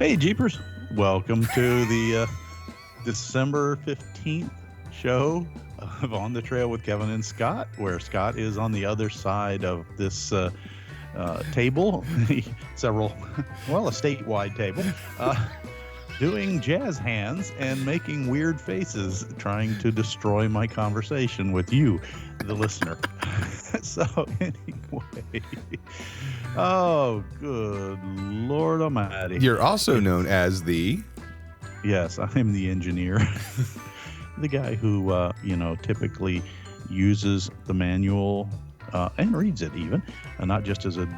Hey, Jeepers. Welcome to the December 15th show of On the Trail with Kevin and Scott, where Scott is on the other side of this table, a statewide table, doing jazz hands and making weird faces, trying to destroy my conversation with you, the listener. So anyway, oh, good Lord Almighty. You're also known as the... Yes, I'm the engineer. The guy who, typically uses the manual and reads it even, not just as a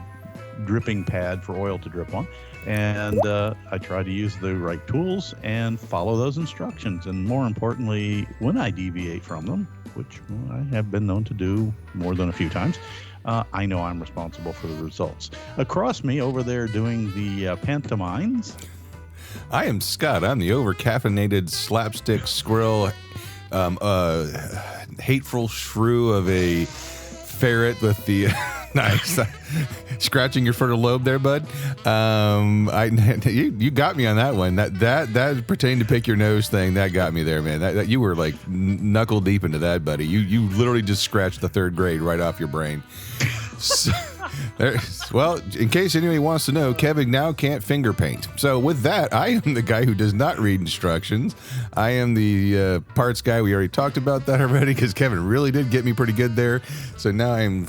dripping pad for oil to drip on. And I try to use the right tools and follow those instructions. And more importantly, when I deviate from them, which I have been known to do more than a few times, I know I'm responsible for the results. Across me over there doing the pantomimes, I am Scott. I'm the over-caffeinated slapstick squirrel, hateful shrew of a ferret with the nice scratching your frontal lobe there, bud. You got me on that one. That pertaining to pick your nose thing, that got me there, man. That you were like knuckle deep into that, buddy. You literally just scratched the third grade right off your brain. So, well, in case anybody wants to know, Kevin now can't finger paint. So with that, I am the guy who does not read instructions. I am the parts guy. We already talked about that already because Kevin really did get me pretty good there. So now I'm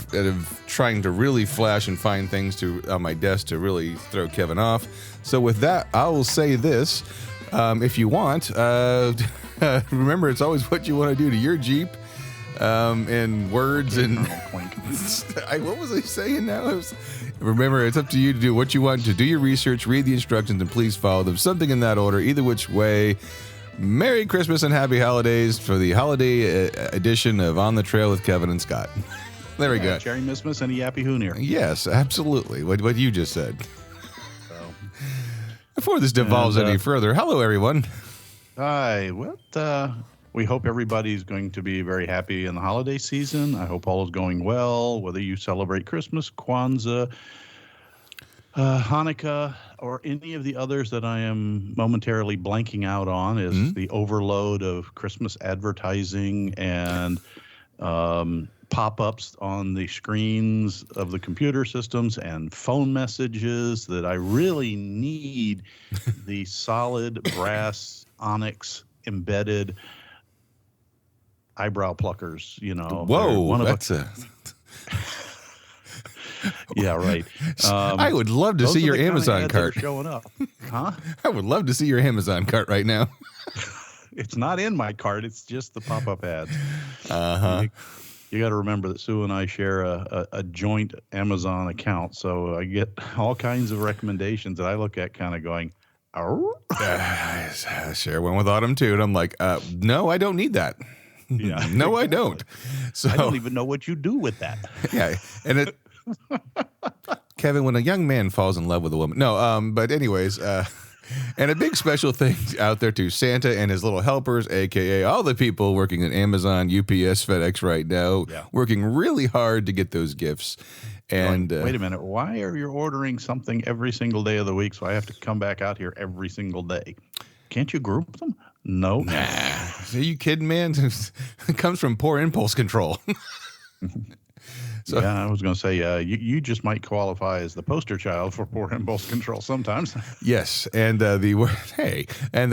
trying to really flash and find things on my desk to really throw Kevin off. So with that, I will say this. If you want, remember, it's always what you want to do to your Jeep. And words and what was I saying now? Remember, it's up to you to do what you want to do your research, read the instructions, and please follow them. Something in that order, either which way. Merry Christmas and Happy Holidays for the holiday edition of On the Trail with Kevin and Scott. There we go. Cherry Missmas and a Yappy Hoonier. Yes, absolutely. What you just said. So, before this devolves any further, hello, everyone. Hi. We hope everybody's going to be very happy in the holiday season. I hope all is going well, whether you celebrate Christmas, Kwanzaa, Hanukkah, or any of the others that I am momentarily blanking out on is the overload of Christmas advertising and pop-ups on the screens of the computer systems and phone messages that I really need the solid brass onyx embedded eyebrow pluckers, Whoa, that's yeah, right. I would love to see your Amazon cart showing up. Huh? I would love to see your Amazon cart right now. It's not in my cart. It's just the pop-up ads. Uh-huh. You got to remember that Sue and I share a joint Amazon account, so I get all kinds of recommendations that I look at kind of going, oh. I share one with Autumn, too, and I'm like, no, I don't need that. Yeah. No, I don't. So I don't even know what you do with that. Yeah, and Kevin, when a young man falls in love with a woman. No, but anyways, and a big special thing out there to Santa and his little helpers, aka all the people working at Amazon, UPS, FedEx right now, working really hard to get those gifts. And wait a minute, why are you ordering something every single day of the week? So I have to come back out here every single day. Can't you group them? No. Nah. Are you kidding, man? It comes from poor impulse control. So, yeah, I was going to say, you just might qualify as the poster child for poor impulse control sometimes. Yes, and the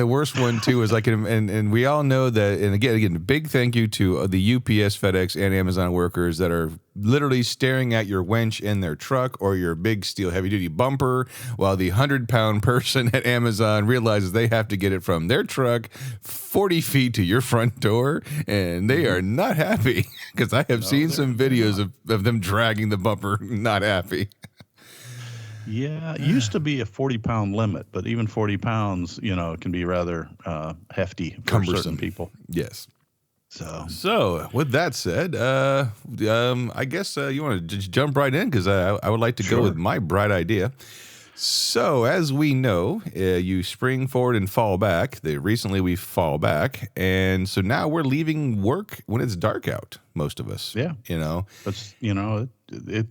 worst one too is like, and we all know that. And again, big thank you to the UPS, FedEx, and Amazon workers that are literally staring at your winch in their truck or your big steel heavy-duty bumper, while the 100-pound person at Amazon realizes they have to get it from their truck 40 feet to your front door, and they are not happy because I have seen some videos of them dragging the bumper, not happy. Yeah, it used to be a 40-pound limit, but even 40 pounds, can be rather hefty for cumbersome. Certain people. Yes. So with that said, I guess you want to just jump right in because I would like to go with my bright idea. So, as we know, you spring forward and fall back. Recently, we fall back. And so now we're leaving work when it's dark out, most of us. Yeah. You know? But,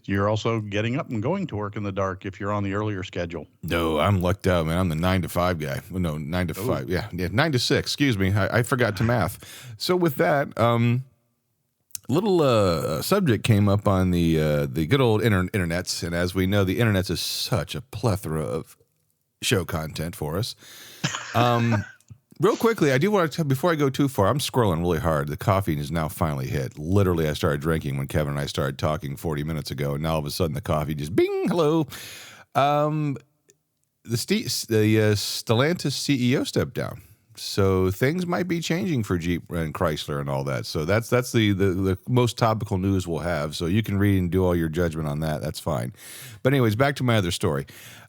you're also getting up and going to work in the dark if you're on the earlier schedule. No, I'm lucked out, man. I'm the 9 to 5 guy. Well, no, 9 to 5. Yeah, 9 to 6. Excuse me. I forgot to math. So, with that, little subject came up on the good old internets, and as we know, the internets is such a plethora of show content for us. Real quickly, I do want to before I go too far. I'm scrolling really hard. The coffee is now finally hit. Literally, I started drinking when Kevin and I started talking 40 minutes ago, and now all of a sudden the coffee just bing, hello. The Stellantis CEO stepped down. So things might be changing for Jeep and Chrysler and all that. So that's the most topical news we'll have. So you can read and do all your judgment on that. That's fine. But anyways, back to my other story.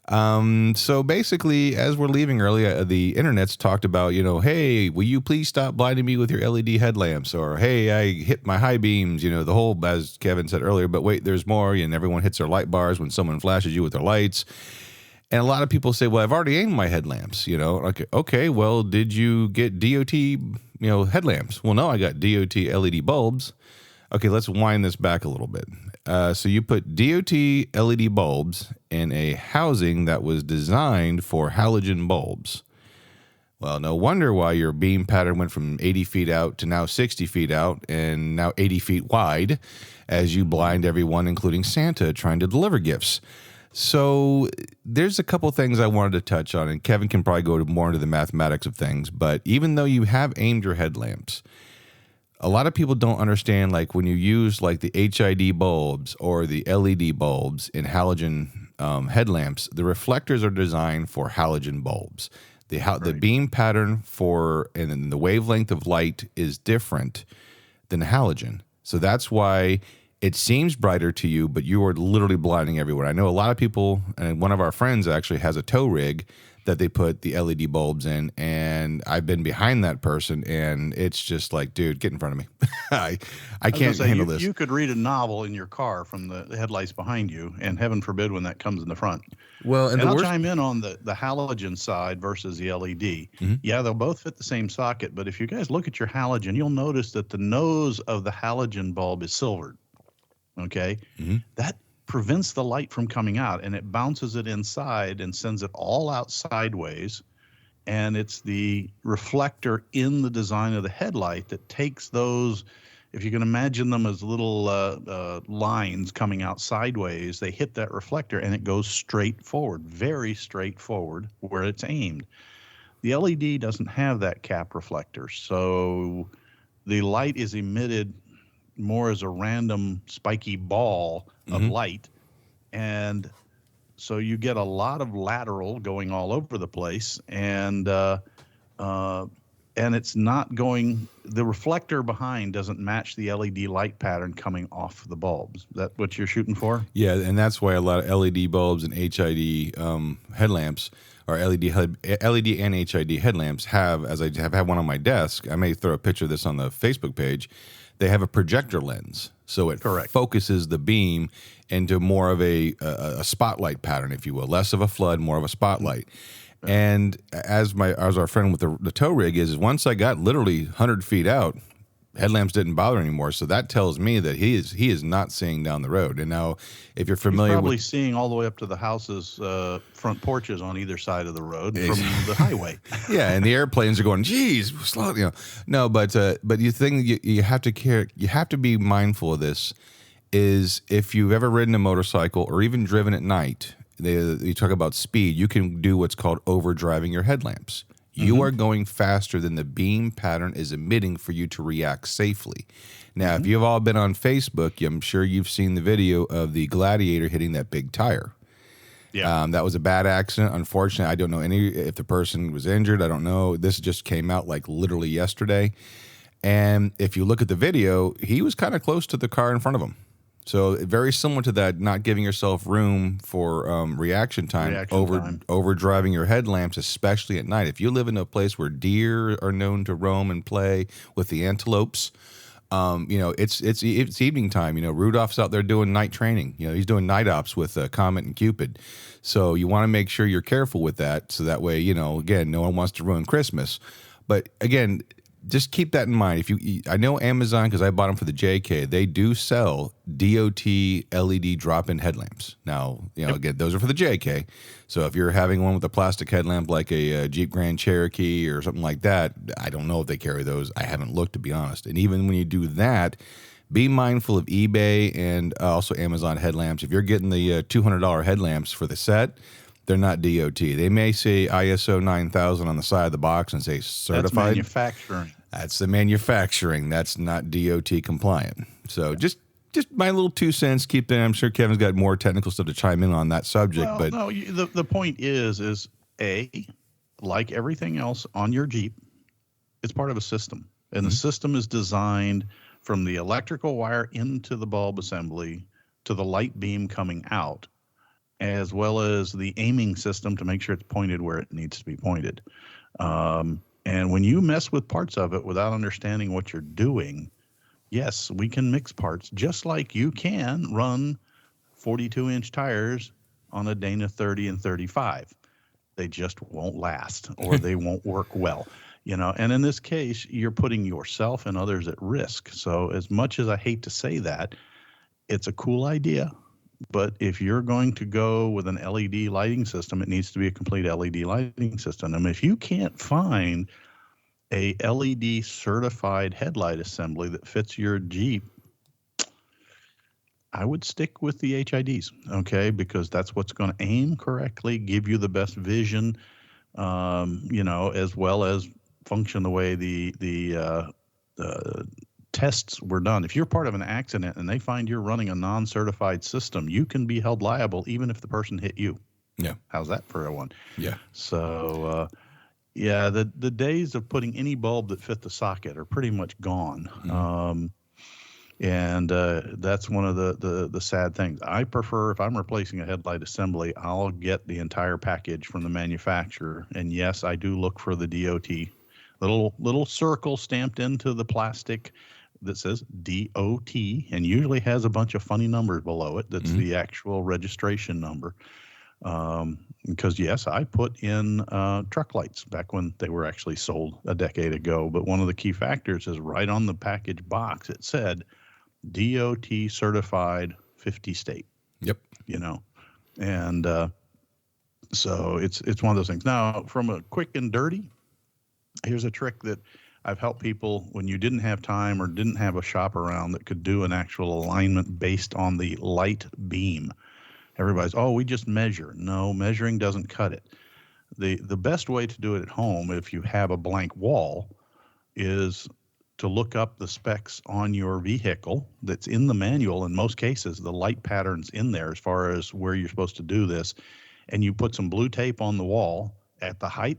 So basically, as we're leaving early, the internet's talked about, hey, will you please stop blinding me with your LED headlamps? Or, hey, I hit my high beams, the whole, as Kevin said earlier, but wait, there's more. And everyone hits their light bars when someone flashes you with their lights. And a lot of people say, well, I've already aimed my headlamps, Like, okay, well, did you get DOT, headlamps? Well, no, I got DOT LED bulbs. Okay, let's wind this back a little bit. So you put DOT LED bulbs in a housing that was designed for halogen bulbs. Well, no wonder why your beam pattern went from 80 feet out to now 60 feet out and now 80 feet wide as you blind everyone, including Santa, trying to deliver gifts. So there's a couple things I wanted to touch on, and Kevin can probably go more into the mathematics of things, but even though you have aimed your headlamps, a lot of people don't understand, like when you use like the HID bulbs or the LED bulbs in halogen headlamps, the reflectors are designed for halogen bulbs. The beam pattern and then the wavelength of light is different than halogen. So that's why it seems brighter to you, but you are literally blinding everyone. I know a lot of people, and one of our friends actually has a tow rig that they put the LED bulbs in, and I've been behind that person, and it's just like, dude, get in front of me. I can't handle this. You could read a novel in your car from the headlights behind you, and heaven forbid when that comes in the front. Well, and I'll chime in on the halogen side versus the LED. Mm-hmm. Yeah, they'll both fit the same socket, but if you guys look at your halogen, you'll notice that the nose of the halogen bulb is silvered. Okay, that prevents the light from coming out, and it bounces it inside and sends it all out sideways. And it's the reflector in the design of the headlight that takes those, if you can imagine them as little lines coming out sideways, they hit that reflector and it goes straight forward, very straightforward where it's aimed. The LED doesn't have that cap reflector, so the light is emitted more as a random spiky ball of light, and so you get a lot of lateral going all over the place, and it's not going. The reflector behind doesn't match the LED light pattern coming off the bulbs. Is that what you're shooting for? Yeah, and that's why a lot of LED bulbs and HID headlamps, or LED and HID headlamps have, as I have had one on my desk. I may throw a picture of this on the Facebook page. They have a projector lens, so it focuses the beam into more of a spotlight pattern, if you will, less of a flood, more of a spotlight. Right. And as our friend with the tow rig is once I got literally 100 feet out, headlamps didn't bother anymore. So that tells me that he is not seeing down the road. And now, if you're familiar, he's probably seeing all the way up to the house's front porches on either side of the road from the highway. Yeah, and the airplanes are going, geez, slow, No, but you think you have to care. You have to be mindful of this. Is if you've ever ridden a motorcycle or even driven at night, you talk about speed. You can do what's called overdriving your headlamps. You are going faster than the beam pattern is emitting for you to react safely. Now, if you've all been on Facebook, I'm sure you've seen the video of the Gladiator hitting that big tire. Yeah, that was a bad accident. Unfortunately, I don't know if the person was injured. I don't know. This just came out like literally yesterday. And if you look at the video, he was kind of close to the car in front of him. So very similar to that, not giving yourself room for reaction time, over driving your headlamps, especially at night. If you live in a place where deer are known to roam and play with the antelopes, It's evening time. Rudolph's out there doing night training. He's doing night ops with Comet and Cupid. So you want to make sure you're careful with that. So that way, again, no one wants to ruin Christmas. But again, just keep that in mind. I know Amazon, because I bought them for the JK, they do sell DOT LED drop-in headlamps. Now, again, those are for the JK. So if you're having one with a plastic headlamp like a Jeep Grand Cherokee or something like that, I don't know if they carry those. I haven't looked, to be honest. And even when you do that, be mindful of eBay and also Amazon headlamps. If you're getting the $200 headlamps for the set, they're not DOT. They may say ISO 9000 on the side of the box and say certified. That's manufacturing. That's the manufacturing. That's not DOT compliant. So just my little 2 cents. Keep that. I'm sure Kevin's got more technical stuff to chime in on that subject. Well, but no, the point is like everything else on your Jeep, it's part of a system, and the system is designed from the electrical wire into the bulb assembly to the light beam coming out, as well as the aiming system to make sure it's pointed where it needs to be pointed. And when you mess with parts of it without understanding what you're doing, yes, we can mix parts, just like you can run 42-inch tires on a Dana 30 and 35. They just won't last, or they won't work well. And in this case, you're putting yourself and others at risk. So as much as I hate to say that, it's a cool idea. But if you're going to go with an LED lighting system, it needs to be a complete LED lighting system. And if you can't find a LED certified headlight assembly that fits your Jeep, I would stick with the HIDs, okay? Because that's what's going to aim correctly, give you the best vision, as well as function the way the tests were done. If you're part of an accident and they find you're running a non-certified system, you can be held liable even if the person hit you. Yeah. How's that for a one? Yeah. So, the days of putting any bulb that fit the socket are pretty much gone. And that's one of the sad things. I prefer, if I'm replacing a headlight assembly, I'll get the entire package from the manufacturer. And yes, I do look for the DOT little circle stamped into the plastic that says DOT, and usually has a bunch of funny numbers below it. That's the actual registration number. Because yes, I put in truck lights back when they were actually sold a decade ago. But one of the key factors is right on the package box, it said DOT certified 50 state. Yep. And so it's one of those things. Now, from a quick and dirty, here's a trick that I've helped people when you didn't have time or didn't have a shop around that could do an actual alignment based on the light beam. Everybody's, we just measure. No, measuring doesn't cut it. The best way to do it at home, if you have a blank wall, is to look up the specs on your vehicle that's in the manual. In most cases, the light pattern's in there as far as where you're supposed to do this. And you put some blue tape on the wall at the height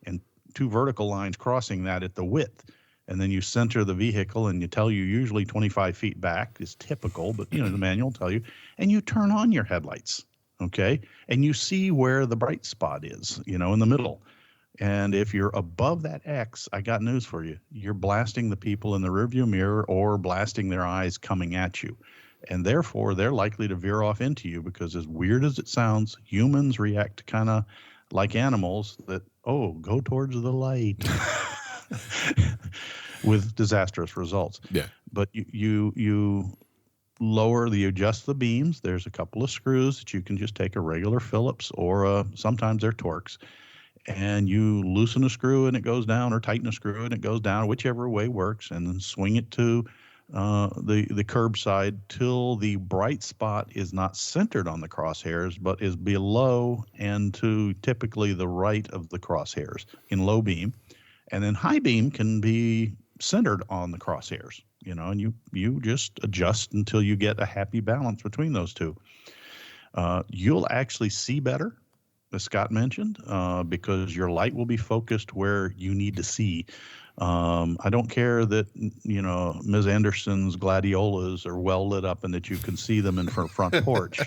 and 2 vertical lines crossing that at the width. And then you center the vehicle, and you tell you usually 25 feet back is typical, but the manual will tell you, and you turn on your headlights, okay? And you see where the bright spot is, in the middle. And if you're above that X, I got news for you. You're blasting the people in the rearview mirror or blasting their eyes coming at you. And therefore, they're likely to veer off into you, because as weird as it sounds, humans react kind of like animals that, go towards the light. With disastrous results. Yeah. But you adjust the beams. There's a couple of screws that you can just take a regular Phillips, or sometimes they're Torx, and you loosen a screw and it goes down, or tighten a screw and it goes down, whichever way works, and then swing it to the curb side till the bright spot is not centered on the crosshairs, but is below and to typically the right of the crosshairs in low beam. And then high beam can be centered on the crosshairs, and you just adjust until you get a happy balance between those two. You'll actually see better, as Scott mentioned, because your light will be focused where you need to see. I don't care that, Ms. Anderson's gladiolas are well lit up and that you can see them in her front porch,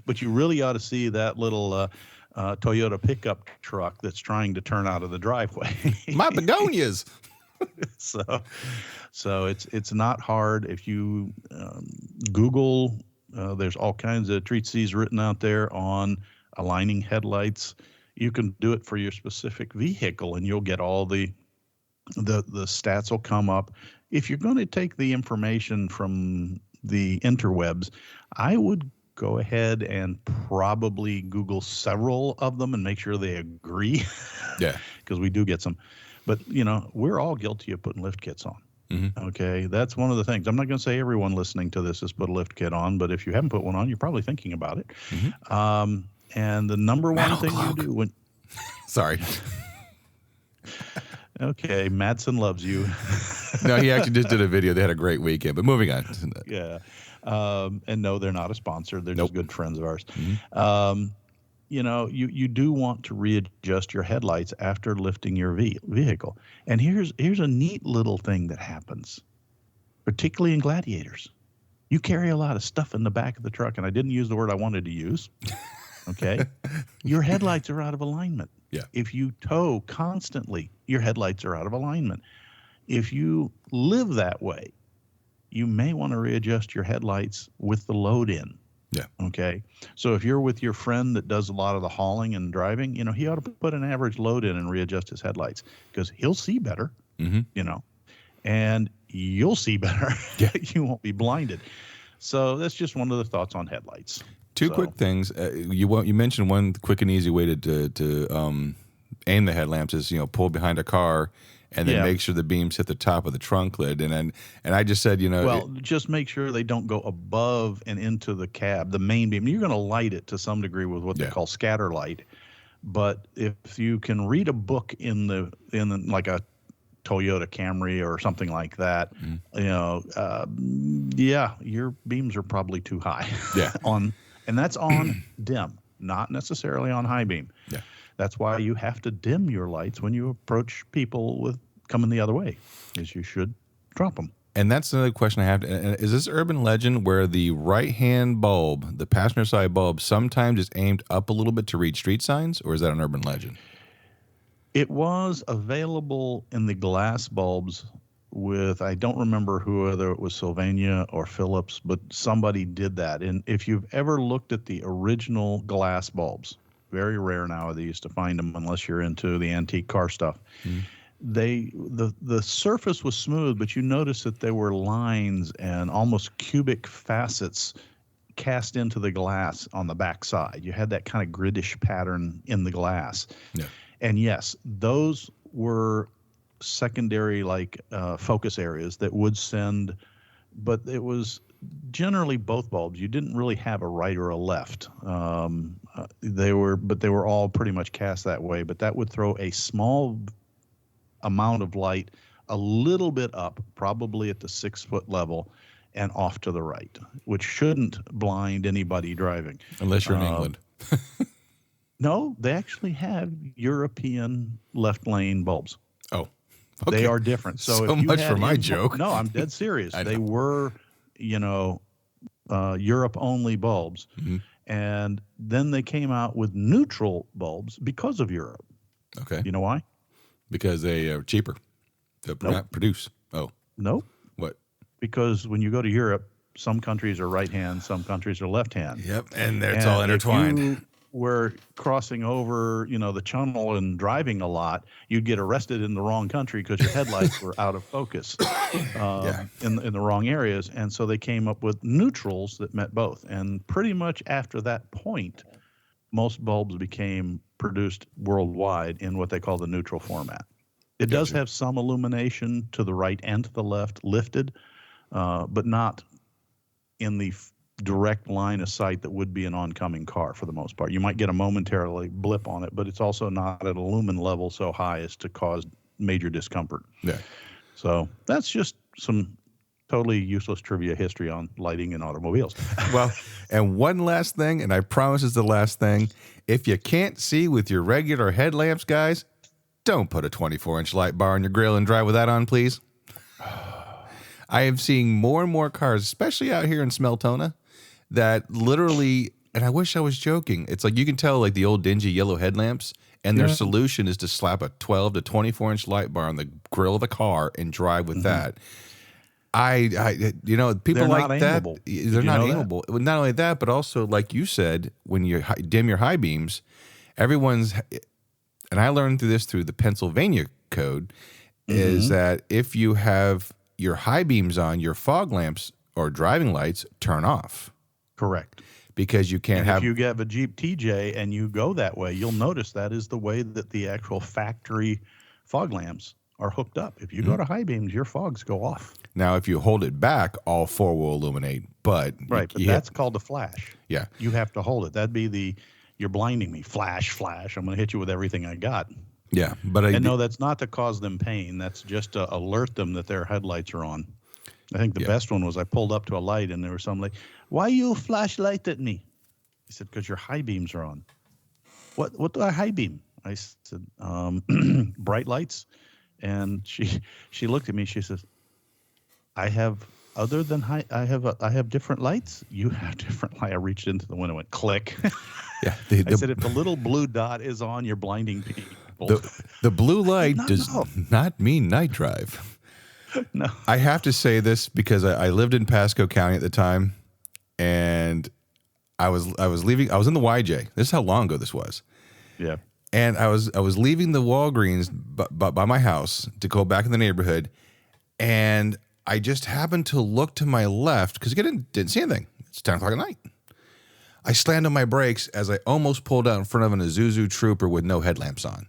but you really ought to see that little Toyota pickup truck that's trying to turn out of the driveway. My begonias. so it's not hard if you Google. There's all kinds of treatises written out there on aligning headlights. You can do it for your specific vehicle, and you'll get all the stats will come up. If you're going to take the information from the interwebs, I would go ahead and probably Google several of them and make sure they agree. Yeah. Because we do get some. But, we're all guilty of putting lift kits on. Mm-hmm. Okay. That's one of the things. I'm not going to say everyone listening to this has put a lift kit on, but if you haven't put one on, you're probably thinking about it. Mm-hmm. And the number one Metal thing cloak. you do when. Sorry. Okay. Madsen loves you. No, he actually just did a video. They had a great weekend. But moving on. Yeah. And no, they're not a sponsor. They're Nope. just good friends of ours. Mm-hmm. You do want to readjust your headlights after lifting your vehicle. And here's a neat little thing that happens, particularly in Gladiators. You carry a lot of stuff in the back of the truck, and I didn't use the word I wanted to use. Okay. Your headlights are out of alignment. Yeah. If you tow constantly, your headlights are out of alignment. If you live that way, you may want to readjust your headlights with the load in. Yeah. Okay. So if you're with your friend that does a lot of the hauling and driving, he ought to put an average load in and readjust his headlights because he'll see better, and you'll see better. Yeah. You won't be blinded. So that's just one of the thoughts on headlights. Two quick things. You mentioned one quick and easy way to aim the headlamps is pull behind a car and then make sure the beams hit the top of the trunk lid. And I just said just make sure they don't go above and into the cab, the main beam. You're going to light it to some degree with what they call scatter light. But if you can read a book in like a Toyota Camry or something like that, your beams are probably too high. Yeah. And that's on dim, not necessarily on high beam. Yeah. That's why you have to dim your lights when you approach people with coming the other way, is you should drop them. And that's another question I have. Is this urban legend where the right-hand bulb, the passenger side bulb, sometimes is aimed up a little bit to read street signs, or is that an urban legend? It was available in the glass bulbs with, I don't remember whether it was Sylvania or Philips, but somebody did that. And if you've ever looked at the original glass bulbs, very rare nowadays to find them unless you're into the antique car stuff. The surface was smooth, but you notice that there were lines and almost cubic facets cast into the glass on the back side. You had that kind of griddish pattern in the glass. Yeah. And yes, those were secondary focus areas that would send, but it was generally both bulbs. You didn't really have a right or a left. They were all pretty much cast that way, but that would throw a small amount of light a little bit up, probably at the 6-foot level, and off to the right, which shouldn't blind anybody driving. Unless you're in England. No, they actually have European left lane bulbs. Oh, okay. They are different. So if you much had for my joke. No, I'm dead serious. They were, Europe only bulbs. Mm-hmm. And then they came out with neutral bulbs because of Europe. Okay. You know why? Because they are cheaper to produce. Oh. Nope. What? Because when you go to Europe, some countries are right hand, some countries are left hand. Yep. And it's all intertwined. If you were crossing over, the channel and driving a lot, you'd get arrested in the wrong country because your headlights were out of focus in the wrong areas. And so they came up with neutrals that met both. And pretty much after that point, most bulbs became produced worldwide in what they call the neutral format. It does have some illumination to the right and to the left lifted, but not in the direct line of sight that would be an oncoming car for the most part. You might get a momentarily blip on it, but it's also not at a lumen level so high as to cause major discomfort. Yeah. So that's just some totally useless trivia history on lighting in automobiles. Well, and one last thing, and I promise it's the last thing. If you can't see with your regular headlamps, guys, don't put a 24-inch light bar on your grill and drive with that on, please. I have seen more and more cars, especially out here in Smeltona, that literally and I wish I was joking. It's like you can tell like the old dingy yellow headlamps, and their solution is to slap a 12 to 24-inch light bar on the grill of the car and drive with that. People They're like not that. aimable. They're not aimable. Well, not only that, but also like you said, when you dim your high beams, everyone's, and I learned through the Pennsylvania code, is that if you have your high beams on, your fog lamps or driving lights turn off. Correct. Because you can't have. If you have a Jeep TJ and you go that way, you'll notice that is the way that the actual factory fog lamps are hooked up. If you go to high beams, your fogs go off. Now, if you hold it back, all four will illuminate. But that's called a flash. Yeah, you have to hold it. That'd be you're blinding me. Flash, flash. I'm going to hit you with everything I got. Yeah, but no, that's not to cause them pain. That's just to alert them that their headlights are on. I think the best one was I pulled up to a light and there was some like, "Why you flashlight at me?" He said, "Because your high beams are on." What do I high beam? I said, bright lights. And she looked at me. She says, "I have other than high. I have different lights. You have different light." I reached into the window and went click. Yeah, I said, "If the little blue dot is on, you're blinding people." The blue light does not mean night drive. No. I have to say this because I lived in Pasco County at the time, and I was leaving. I was in the YJ. This is how long ago this was. Yeah. And I was leaving the Walgreens by my house to go back in the neighborhood, and I just happened to look to my left because I didn't see anything. It's 10 o'clock at night. I slammed on my brakes as I almost pulled out in front of an Isuzu Trooper with no headlamps on.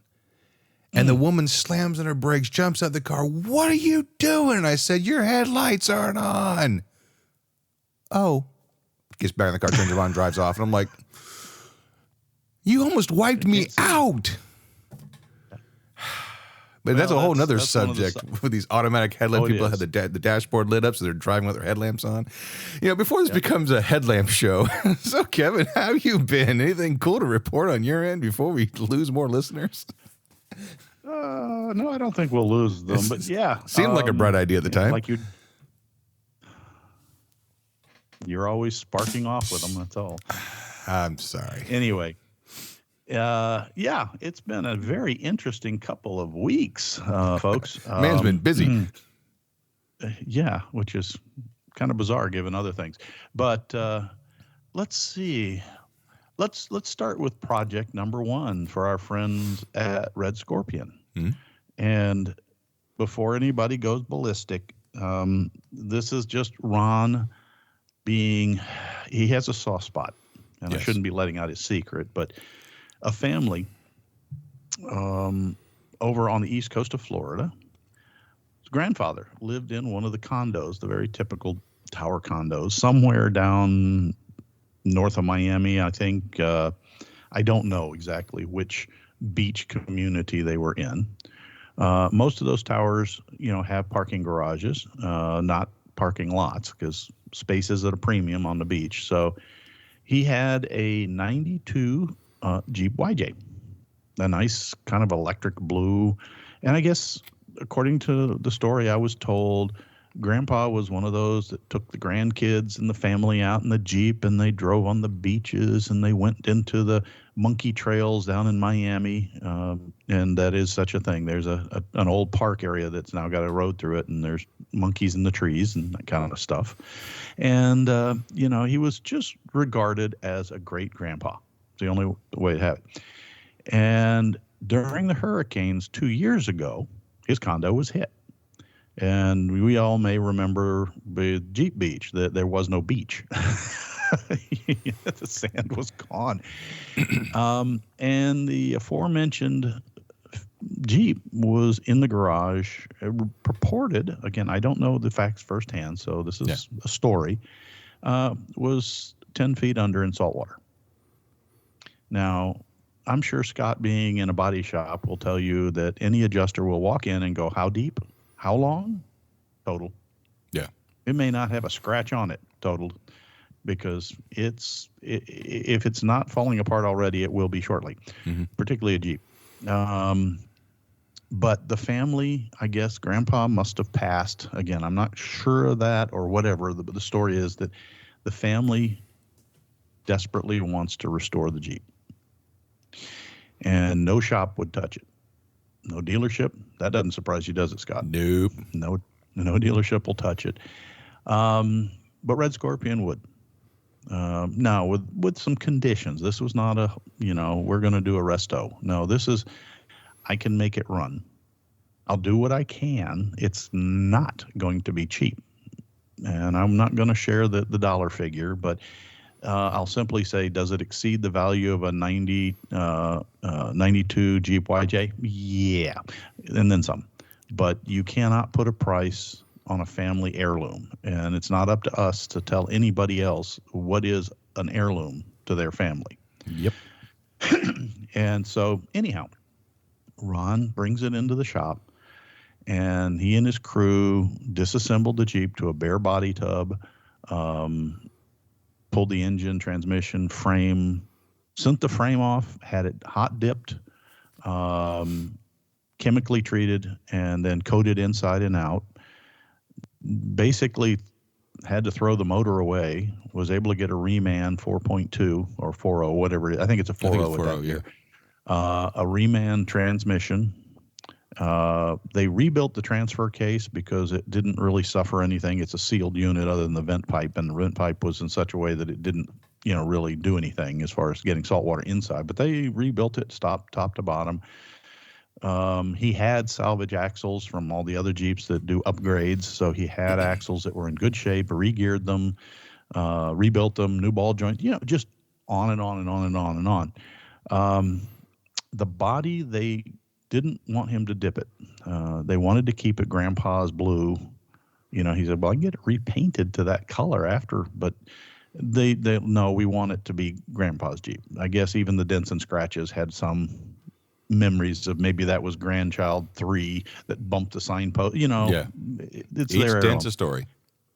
And the woman slams on her brakes, jumps out the car. "What are you doing?" And I said, "Your headlights aren't on." "Oh." Gets back in the car, turns it on, drives off. And I'm like, "You almost wiped me out." But that's a whole nother subject with these automatic headlamps. People have the dashboard lit up, so they're driving with their headlamps on. Before this becomes a headlamp show. So, Kevin, how have you been? Anything cool to report on your end before we lose more listeners? No, I don't think we'll lose them. But yeah, seemed like a bright idea at the time. Like you're always sparking off with them. That's all. I'm sorry. Anyway. Yeah, it's been a very interesting couple of weeks, folks. Man's been busy. Yeah, which is kind of bizarre given other things. But let's see. Let's start with project number 1 for our friends at Red Scorpion. And before anybody goes ballistic, this is just Ron he has a soft spot. And I shouldn't be letting out his secret, but a family over on the east coast of Florida, his grandfather lived in one of the condos, the very typical tower condos, somewhere down north of Miami, I think. I don't know exactly which beach community they were in. Most of those towers, have parking garages, not parking lots, because space is at a premium on the beach. So he had a 92 Jeep YJ, a nice kind of electric blue. And I guess according to the story I was told, Grandpa was one of those that took the grandkids and the family out in the Jeep, and they drove on the beaches, and they went into the monkey trails down in Miami. And that is such a thing. There's an old park area that's now got a road through it, and there's monkeys in the trees and that kind of stuff. And, he was just regarded as a great grandpa. It's the only way to have it. And during the hurricanes 2 years ago, his condo was hit. And we all may remember the Jeep Beach, that there was no beach. The sand was gone. And the aforementioned Jeep was in the garage, purported, again, I don't know the facts firsthand, so this is a story, was 10 feet under in salt water. Now, I'm sure Scott, being in a body shop, will tell you that any adjuster will walk in and go, "How deep? How long?" Total. Yeah. It may not have a scratch on it, totaled, because if it's not falling apart already, it will be shortly, particularly a Jeep. But the family, I guess Grandpa must have passed. Again, I'm not sure of that or whatever. The story is that the family desperately wants to restore the Jeep. And no shop would touch it. No dealership. That doesn't surprise you, does it, Scott? Nope. No dealership will touch it. But Red Scorpion would. Now, with some conditions. This was not a, we're going to do a resto. No, this is, I can make it run. I'll do what I can. It's not going to be cheap. And I'm not going to share the dollar figure, but I'll simply say, does it exceed the value of a 92 Jeep YJ? Yeah, and then some. But you cannot put a price on a family heirloom, and it's not up to us to tell anybody else what is an heirloom to their family. Yep. And so, anyhow, Ron brings it into the shop, and he and his crew disassembled the Jeep to a bare body tub, pulled the engine, transmission, frame, sent the frame off, had it hot dipped, chemically treated, and then coated inside and out. Basically had to throw the motor away, was able to get a Reman 4.2 or 4.0, whatever. I think it's a 4.0 yeah. A Reman transmission. They rebuilt the transfer case because it didn't really suffer anything. It's a sealed unit other than the vent pipe, and the vent pipe was in such a way that it didn't, really do anything as far as getting salt water inside. But they rebuilt it, top to bottom. He had salvage axles from all the other Jeeps that do upgrades, so he had axles that were in good shape, re-geared them, rebuilt them, new ball joint, just on and on and on and on and on. The body, they didn't want him to dip it. They wanted to keep it Grandpa's blue. He said, well, I can get it repainted to that color after, but they no, we want it to be Grandpa's Jeep. I guess even the dents and scratches had some memories of maybe that was grandchild 3 that bumped the signpost. Yeah. It's Each their dent's a story.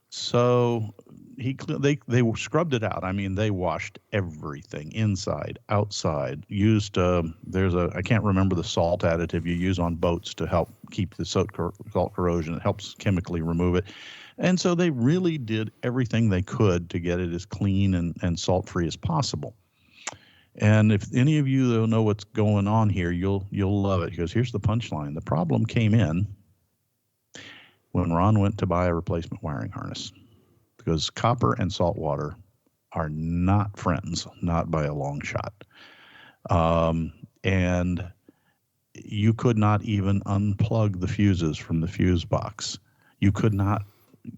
So they scrubbed it out. I mean, they washed everything inside, outside. Used I can't remember the salt additive you use on boats to help keep the salt corrosion. It helps chemically remove it. And so they really did everything they could to get it as clean and salt free as possible. And if any of you don't know what's going on here, you'll love it, because here's the punchline. The problem came in when Ron went to buy a replacement wiring harness, because copper and salt water are not friends, not by a long shot. And you could not even unplug the fuses from the fuse box. You could not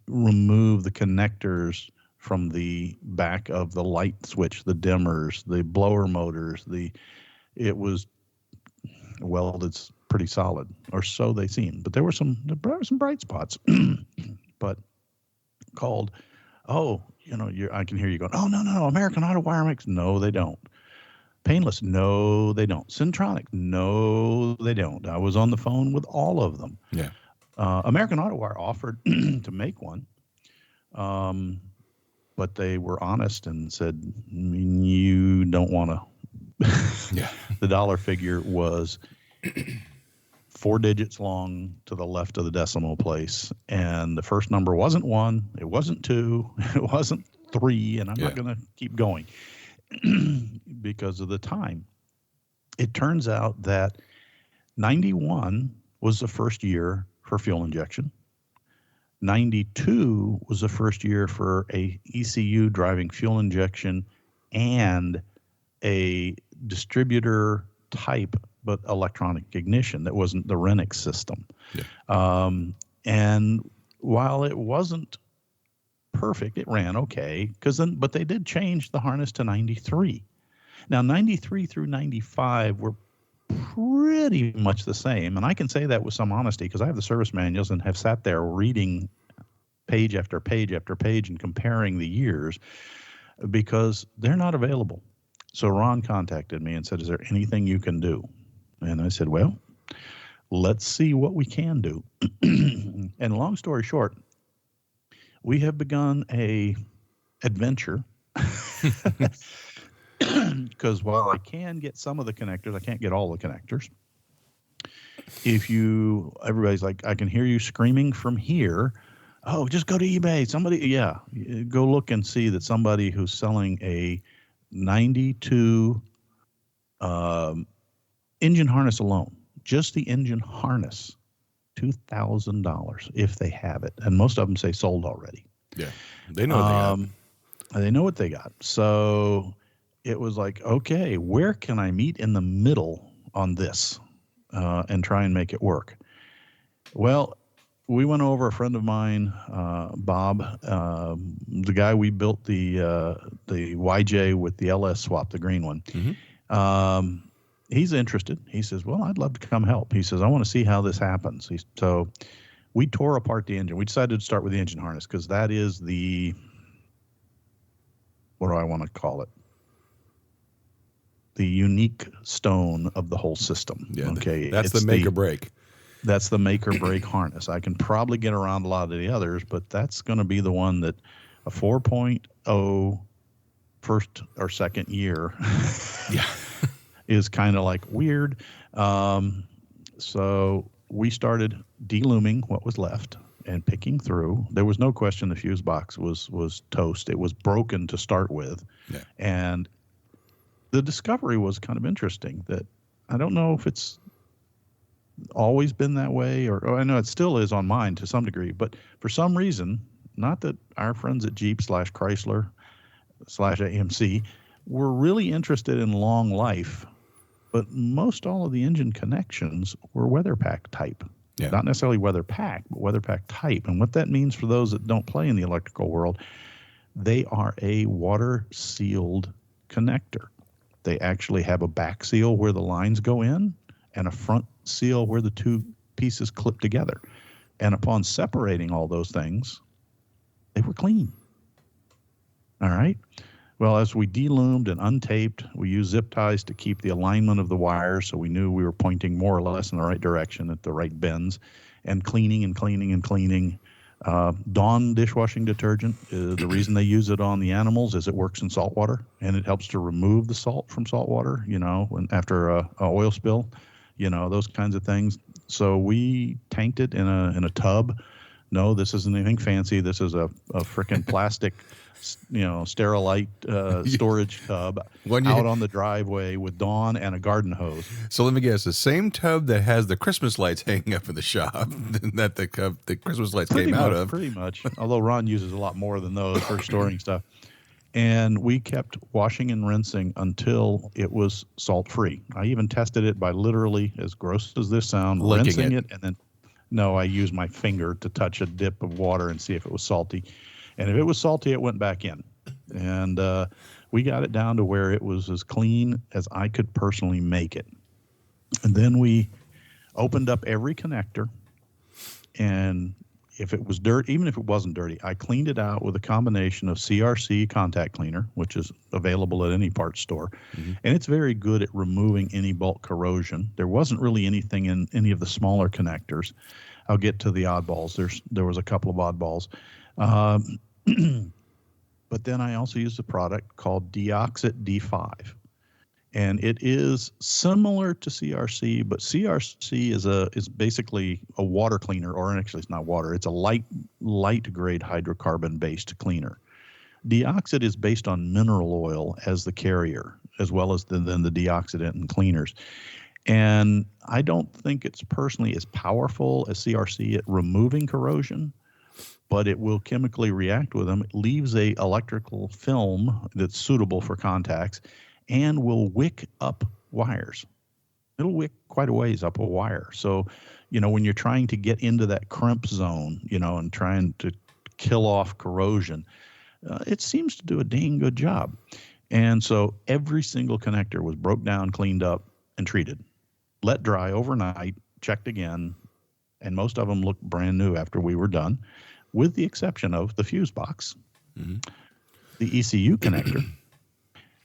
remove the connectors from the back of the light switch, the dimmers, the blower motors. It was welded pretty solid, or so they seemed. But there were some bright spots. But called, I can hear you going, oh, no, American Auto Wire makes. No, they don't. Painless, no, they don't. Centronic, no, they don't. I was on the phone with all of them. Yeah. American Auto Wire offered to make one. But they were honest and said, you don't want to. Yeah. The dollar figure was 4 digits long to the left of the decimal place. And the first number wasn't 1. It wasn't 2. It wasn't 3. And I'm not going to keep going because of the time. It turns out that 91 was the first year for fuel injection. 92 was the first year for a ECU driving fuel injection and a distributor type, but electronic ignition that wasn't the Renix system. Yeah. And while it wasn't perfect, it ran okay, but they did change the harness to 93. Now, 93 through 95 were pretty much the same. And I can say that with some honesty because I have the service manuals and have sat there reading page after page after page and comparing the years because they're not available. So Ron contacted me and said, is there anything you can do? And I said, well, let's see what we can do. And long story short, we have begun a adventure because while I can get some of the connectors, I can't get all the connectors. Everybody's like, I can hear you screaming from here. Oh, just go to eBay. Go look and see that somebody who's selling a 92 engine harness alone, just the engine harness, $2,000 if they have it. And most of them say sold already. Yeah. They know what they got. They know what they got. So it was like, okay, where can I meet in the middle on this and try and make it work? Well, we went over, a friend of mine, Bob, the guy we built the YJ with the LS swap, the green one. He's interested. He says, well, I'd love to come help. He says, I want to see how this happens. So we tore apart the engine. We decided to start with the engine harness because that is the, what do I want to call it? The unique stone of the whole system. Yeah, okay, that's the make or break. That's the make or break harness. I can probably get around a lot of the others, but that's going to be the one that a 4.0 first or second year yeah. is kind of like weird. So we started delooming what was left and picking through. There was no question the fuse box was toast. It was broken to start with. Yeah. And the discovery was kind of interesting that I don't know if it's always been that way, or I know it still is on mine to some degree, but for some reason, not that our friends at Jeep / Chrysler / AMC were really interested in long life, but most all of the engine connections were weather pack type. Yeah. Not necessarily weather pack, but weather pack type. And what that means for those that don't play in the electrical world, they are a water sealed connector. They actually have a back seal where the lines go in and a front seal where the two pieces clip together. And upon separating all those things, they were clean. All right. Well, as we deloomed and untaped, we used zip ties to keep the alignment of the wires so we knew we were pointing more or less in the right direction at the right bends, and cleaning and cleaning and cleaning. Dawn dishwashing detergent, the reason they use it on the animals is it works in salt water, and it helps to remove the salt from salt water, after a oil spill, those kinds of things. So we tanked it in a tub. No, this isn't anything fancy. This is a frickin' plastic, Sterilite storage tub out on the driveway with Dawn and a garden hose. So let me guess, the same tub that has the Christmas lights hanging up in the shop that the Christmas lights came out of. Pretty much. Although Ron uses a lot more than those for storing stuff. And we kept washing and rinsing until it was salt-free. I even tested it by literally, as gross as this sounds, rinsing it. And then, no, I used my finger to touch a dip of water and see if it was salty. And if it was salty, it went back in. And we got it down to where it was as clean as I could personally make it. And then we opened up every connector. And if it was dirt, even if it wasn't dirty, I cleaned it out with a combination of CRC contact cleaner, which is available at any parts store. Mm-hmm. And it's very good at removing any bulk corrosion. There wasn't really anything in any of the smaller connectors. I'll get to the oddballs. There was a couple of oddballs. But then I also used a product called Deoxit D5. And it is similar to CRC, but CRC is basically a water cleaner, or actually it's not water. It's a light grade hydrocarbon based cleaner. Deoxit is based on mineral oil as the carrier, as well as then the deoxidant and cleaners. And I don't think it's personally as powerful as CRC at removing corrosion, but it will chemically react with them. It leaves a electrical film that's suitable for contacts and will wick up wires. It'll wick quite a ways up a wire. So, when you're trying to get into that crimp zone, and trying to kill off corrosion, it seems to do a dang good job. And so every single connector was broke down, cleaned up, and treated. Let dry overnight, checked again, and most of them looked brand new after we were done, with the exception of the fuse box, mm-hmm. the ECU connector,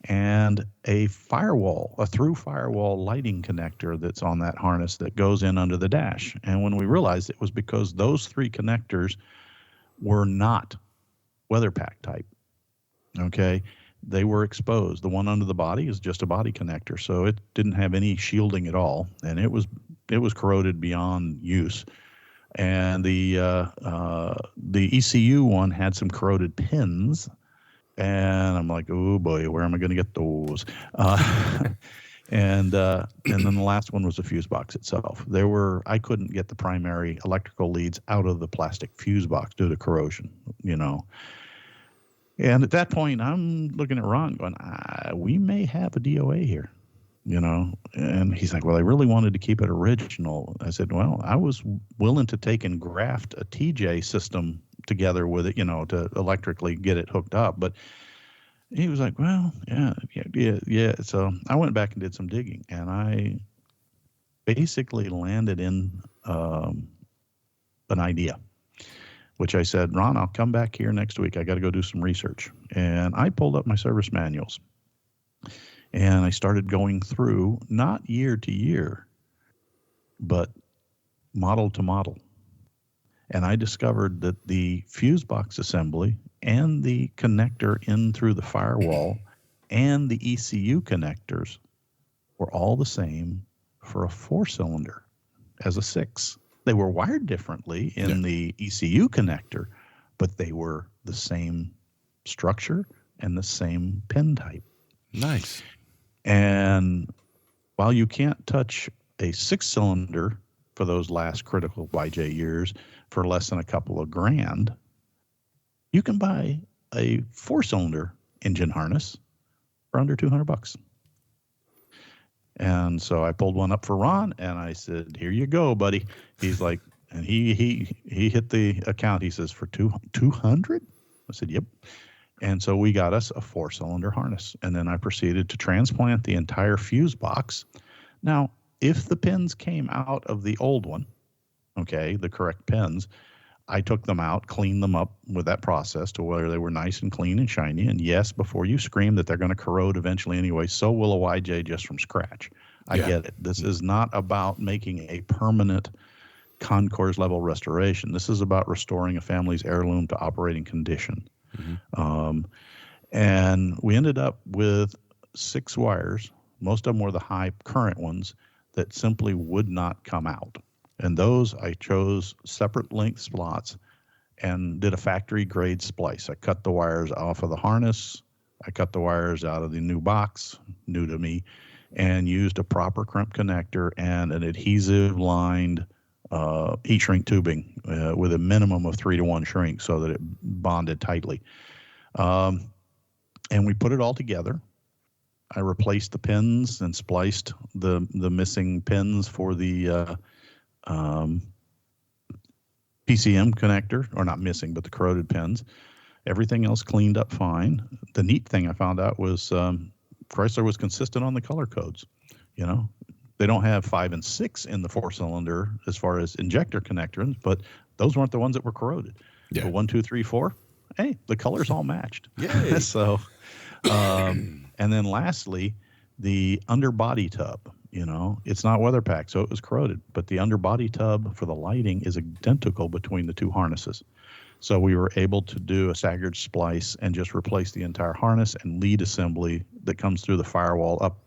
and a through firewall lighting connector that's on that harness that goes in under the dash. And when we realized it was because those three connectors were not weather pack type, okay? They were exposed. The one under the body is just a body connector, so it didn't have any shielding at all, and it was corroded beyond use. And the ECU one had some corroded pins, and and I'm like, oh boy, where am I going to get those? And then the last one was the fuse box itself. I couldn't get the primary electrical leads out of the plastic fuse box due to corrosion, And at that point, I'm looking at Ron going, we may have a DOA here, And he's like, well, I really wanted to keep it original. I said, well, I was willing to take and graft a TJ system together with it, to electrically get it hooked up. But he was like, well, yeah. So I went back and did some digging, and I basically landed in an idea, which I said, Ron, I'll come back here next week. I got to go do some research. And I pulled up my service manuals, and I started going through, not year to year, but model to model. And I discovered that the fuse box assembly and the connector in through the firewall and the ECU connectors were all the same for a 4-cylinder as a 6. They were wired differently in the ECU connector, but they were the same structure and the same pin type. Nice. And while you can't touch a 6-cylinder for those last critical YJ years for less than a couple of grand, you can buy a 4-cylinder engine harness for under $200. And so I pulled one up for Ron, and I said, here you go, buddy. He's like, and he hit the account. He says, for 200? I said, yep. And so we got us a 4-cylinder harness. And then I proceeded to transplant the entire fuse box. Now, if the pins came out of the old one, the correct pins, I took them out, cleaned them up with that process to where they were nice and clean and shiny. And yes, before you scream that they're going to corrode eventually anyway, so will a YJ just from scratch. I get it. This is not about making a permanent concours level restoration. This is about restoring a family's heirloom to operating condition. Mm-hmm. And we ended up with 6 wires. Most of them were the high current ones that simply would not come out. And those I chose separate length slots and did a factory grade splice. I cut the wires off of the harness. I cut the wires out of the new box, new to me, and used a proper crimp connector and an adhesive lined heat shrink tubing with a minimum of 3-to-1 shrink so that it bonded tightly. And we put it all together. I replaced the pins and spliced the missing pins for the PCM connector, or not missing, but the corroded pins. Everything else cleaned up fine. The neat thing I found out was Chrysler was consistent on the color codes. They don't have 5 and 6 in the 4-cylinder as far as injector connectors, but those weren't the ones that were corroded. Yeah. The 1, 2, 3, 4, hey, the colors all matched. Yay. So, and then lastly, the underbody tub. It's not weather packed, so it was corroded, but the underbody tub for the lighting is identical between the 2 harnesses. So we were able to do a staggered splice and just replace the entire harness and lead assembly that comes through the firewall up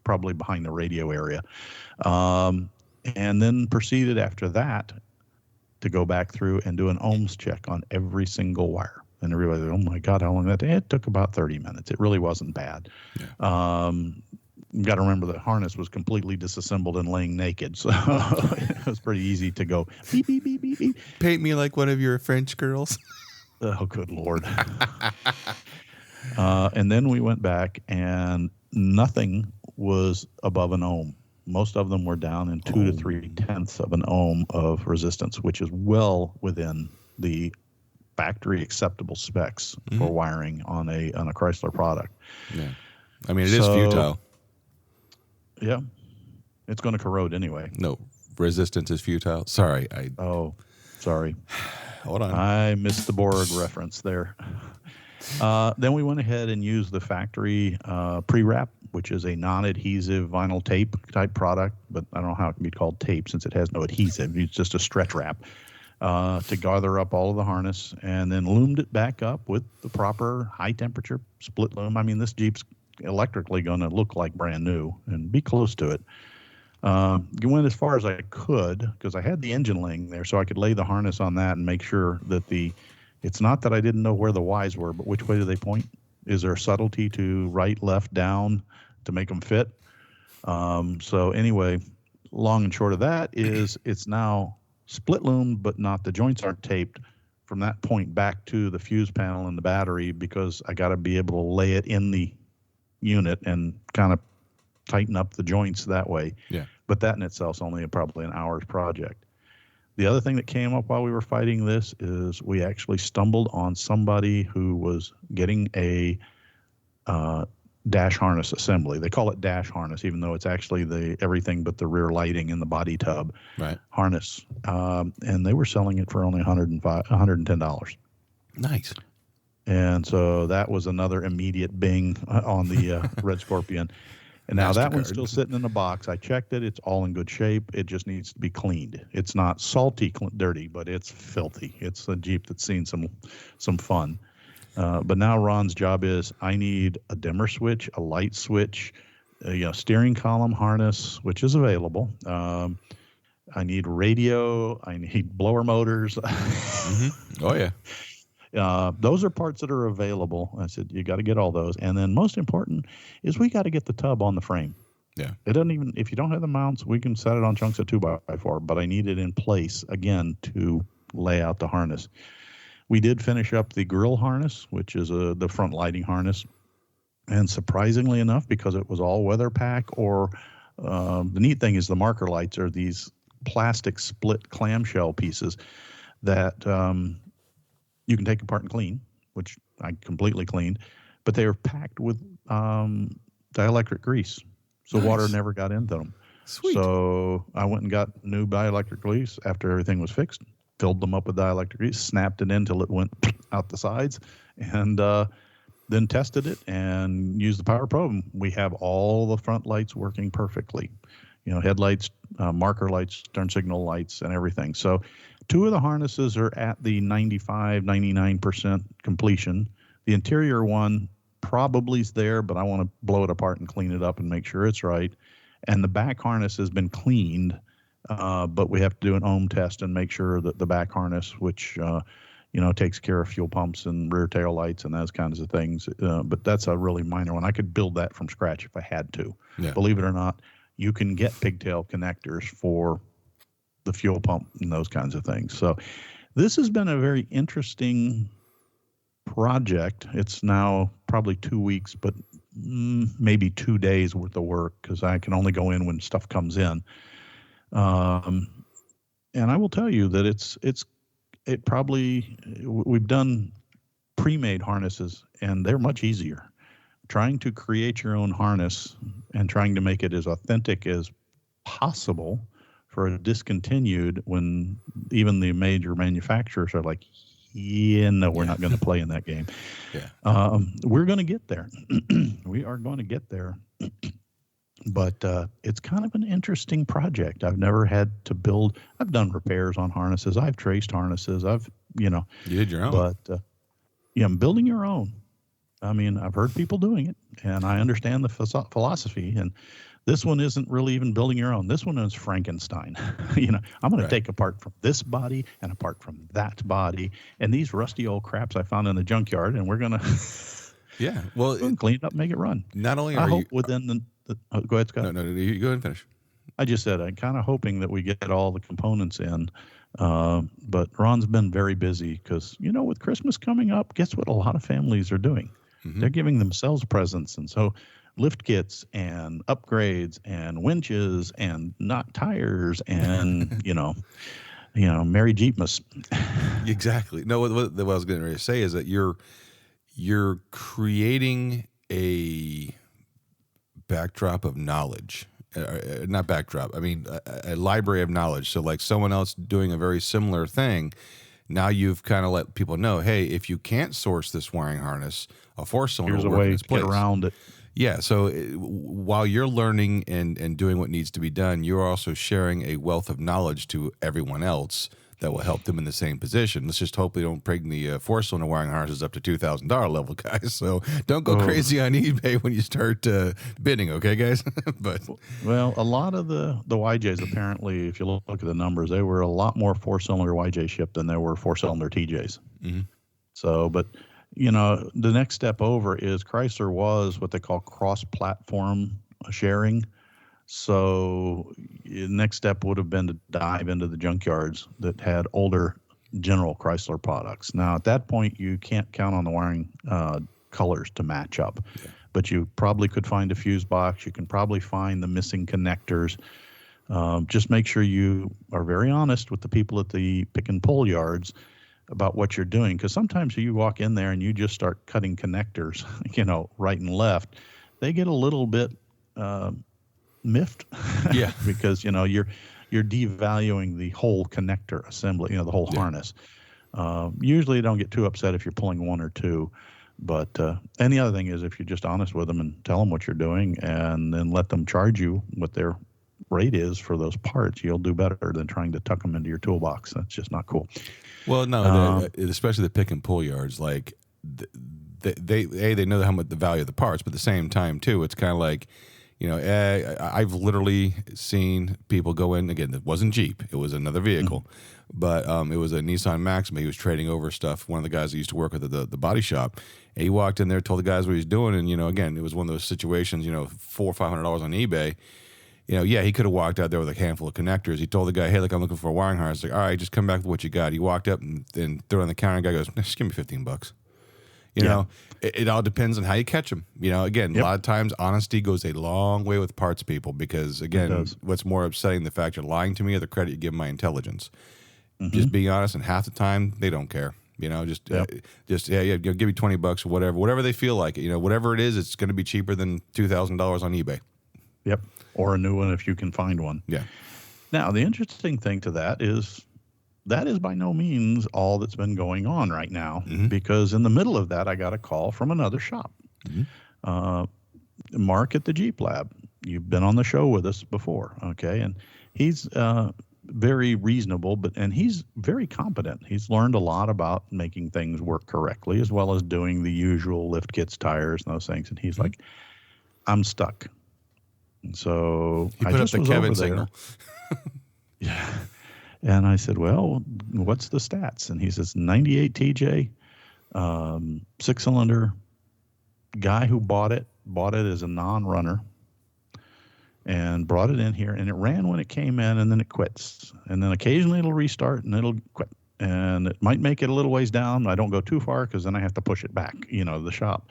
probably behind the radio area. And then proceeded after that to go back through and do an ohms check on every single wire. And everybody, oh my God, how long did that take? It took about 30 minutes. It really wasn't bad. Yeah. You got to remember the harness was completely disassembled and laying naked, so it was pretty easy to go beep, beep, beep, beep, beep. Paint me like one of your French girls. Oh, good Lord. And then we went back, and nothing was above an ohm. Most of them were down in 2 to 3/10 of an ohm of resistance, which is well within the factory acceptable specs for wiring on a Chrysler product. Yeah, I mean, it is futile. Yeah, it's going to corrode anyway. No, resistance is futile. Sorry. Sorry. Hold on. I missed the Borg reference there. Then we went ahead and used the factory pre-wrap, which is a non-adhesive vinyl tape type product, but I don't know how it can be called tape since it has no adhesive. It's just a stretch wrap to gather up all of the harness, and then loomed it back up with the proper high temperature split loom. I mean, this Jeep's electrically going to look like brand new and be close to it. You went as far as I could because I had the engine laying there, so I could lay the harness on that and make sure that it's not that I didn't know where the Ys were, but which way do they point? Is there subtlety to right, left, down to make them fit? So anyway, long and short of that is it's now split loom, but not the joints aren't taped from that point back to the fuse panel and the battery, because I got to be able to lay it in the unit and kind of tighten up the joints that way. Yeah. But that in itself is only probably an hour's project. The other thing that came up while we were fighting this is we actually stumbled on somebody who was getting a dash harness assembly. They call it dash harness, even though it's actually the everything but the rear lighting in the body tub harness. And they were selling it for only $110. Nice. And so that was another immediate bing on the Red Scorpion. And now that one's still sitting in the box. I checked it. It's all in good shape. It just needs to be cleaned. It's not salty dirty, but it's filthy. It's a Jeep that's seen some fun. But now Ron's job is I need a dimmer switch, a light switch, a steering column harness, which is available. I need radio. I need blower motors. Mm-hmm. Oh, yeah. Those are parts that are available. I said, you got to get all those. And then most important is we got to get the tub on the frame. Yeah. It doesn't even, if you don't have the mounts, we can set it on chunks of 2x4, but I need it in place again to lay out the harness. We did finish up the grill harness, which is the front lighting harness. And surprisingly enough, because it was all weather pack, or the neat thing is the marker lights are these plastic split clamshell pieces that you can take apart and clean, which I completely cleaned, but they were packed with dielectric grease. So water never got into them. Sweet. So I went and got new dielectric grease after everything was fixed, filled them up with dielectric grease, snapped it in till it went out the sides, and then tested it and used the Power Probe. We have all the front lights working perfectly. Headlights, marker lights, turn signal lights, and everything. So 2 of the harnesses are at the 95, 99% completion. The interior one probably is there, but I want to blow it apart and clean it up and make sure it's right. And the back harness has been cleaned, but we have to do an ohm test and make sure that the back harness, which takes care of fuel pumps and rear tail lights and those kinds of things. But that's a really minor one. I could build that from scratch if I had to. Yeah. Believe it or not, you can get pigtail connectors for the fuel pump and those kinds of things. So this has been a very interesting project. It's now probably 2 weeks, but maybe 2 days worth of work, because I can only go in when stuff comes in. And I will tell you that we've done pre-made harnesses, and they're much easier. Trying to create your own harness and trying to make it as authentic as possible for a discontinued, when even the major manufacturers are like, we're not going to play in that game. Yeah. We're going to get there. We are going to get there. But it's kind of an interesting project. I've never had to build. I've done repairs on harnesses. I've traced harnesses. You did your own. But I'm building your own. I mean, I've heard people doing it, and I understand the philosophy. And this one isn't really even building your own. This one is Frankenstein. I'm going to take apart from this body and apart from that body, and these rusty old craps I found in the junkyard, and we're going to clean it up, make it run. Not only I hope within the go ahead, Scott. No, you go ahead and finish. I just said I'm kind of hoping that we get all the components in. But Ron's been very busy because, with Christmas coming up, guess what a lot of families are doing? Mm-hmm. They're giving themselves presents. And so lift kits and upgrades and winches and not tires and, Merry Jeepmas. Exactly. No, what I was getting ready to say is that you're creating a backdrop of knowledge. Not backdrop. I mean, a library of knowledge. So like someone else doing a very similar thing, now you've kind of let people know, hey, if you can't source this wiring harness, a 4-cylinder here's a will work way in its to place. Get around it. Yeah. So while you're learning and doing what needs to be done, you're also sharing a wealth of knowledge to everyone else that will help them in the same position. Let's just hope they don't bring the 4-cylinder wiring harnesses up to $2,000 level, guys. So don't go crazy on eBay when you start bidding, okay, guys? Well, a lot of the YJs, apparently, if you look at the numbers, they were a lot more 4-cylinder YJ shipped than there were 4-cylinder TJs. Mm-hmm. So, but the next step over is Chrysler was what they call cross-platform sharing. So the next step would have been to dive into the junkyards that had older General Chrysler products. Now, at that point, you can't count on the wiring colors to match up, but you probably could find a fuse box. You can probably find the missing connectors. Just make sure you are very honest with the people at the pick and pull yards about what you're doing, because sometimes you walk in there and you just start cutting connectors, right and left. They get a little bit miffed, Yeah. because you're devaluing the whole connector assembly, the whole harness. Usually, you don't get too upset if you're pulling one or two, but and the other thing is if you're just honest with them and tell them what you're doing, and then let them charge you what their rate is for those parts, you'll do better than trying to tuck them into your toolbox. That's just not cool. Well, no, especially the pick and pull yards, like they know how much the value of the parts, but at the same time too, it's kind of like, I've literally seen people go in, again, it wasn't Jeep, it was another vehicle, but it was a Nissan Maxima. He was trading over stuff. One of the guys that used to work with the body shop, and he walked in there, told the guys what he was doing, and again, it was one of those situations, $400 or $500 on eBay. He could have walked out there with a handful of connectors. He told the guy, "Hey, look, I'm looking for a wiring harness." Like, all right, just come back with what you got. He walked up and threw it on the counter. The guy goes, "Just give me $15." It all depends on how you catch them. Again, a lot of times honesty goes a long way with parts people, because again, what's more upsetting, the fact you're lying to me or the credit you give my intelligence. Just being honest, and half the time they don't care. Give me $20 or whatever they feel like it. Whatever it is, it's going to be cheaper than $2,000 on eBay. Yep. Or a new one if you can find one. Yeah. Now, the interesting thing to that is by no means all that's been going on right now, because in the middle of that, I got a call from another shop. Mark at the Jeep Lab. You've been on the show with us before, okay? And he's very reasonable, and he's very competent. He's learned a lot about making things work correctly, as well as doing the usual lift kits, tires, and those things. And he's like, I'm stuck. And so he put up the Kevin signal. Yeah. And I said, well, what's the stats? And he says, 98 TJ, 6-cylinder. Guy who bought it as a non-runner and brought it in here, and it ran when it came in, and then it quits. And then occasionally it'll restart and it'll quit. And it might make it a little ways down. I don't go too far because then I have to push it back, the shop.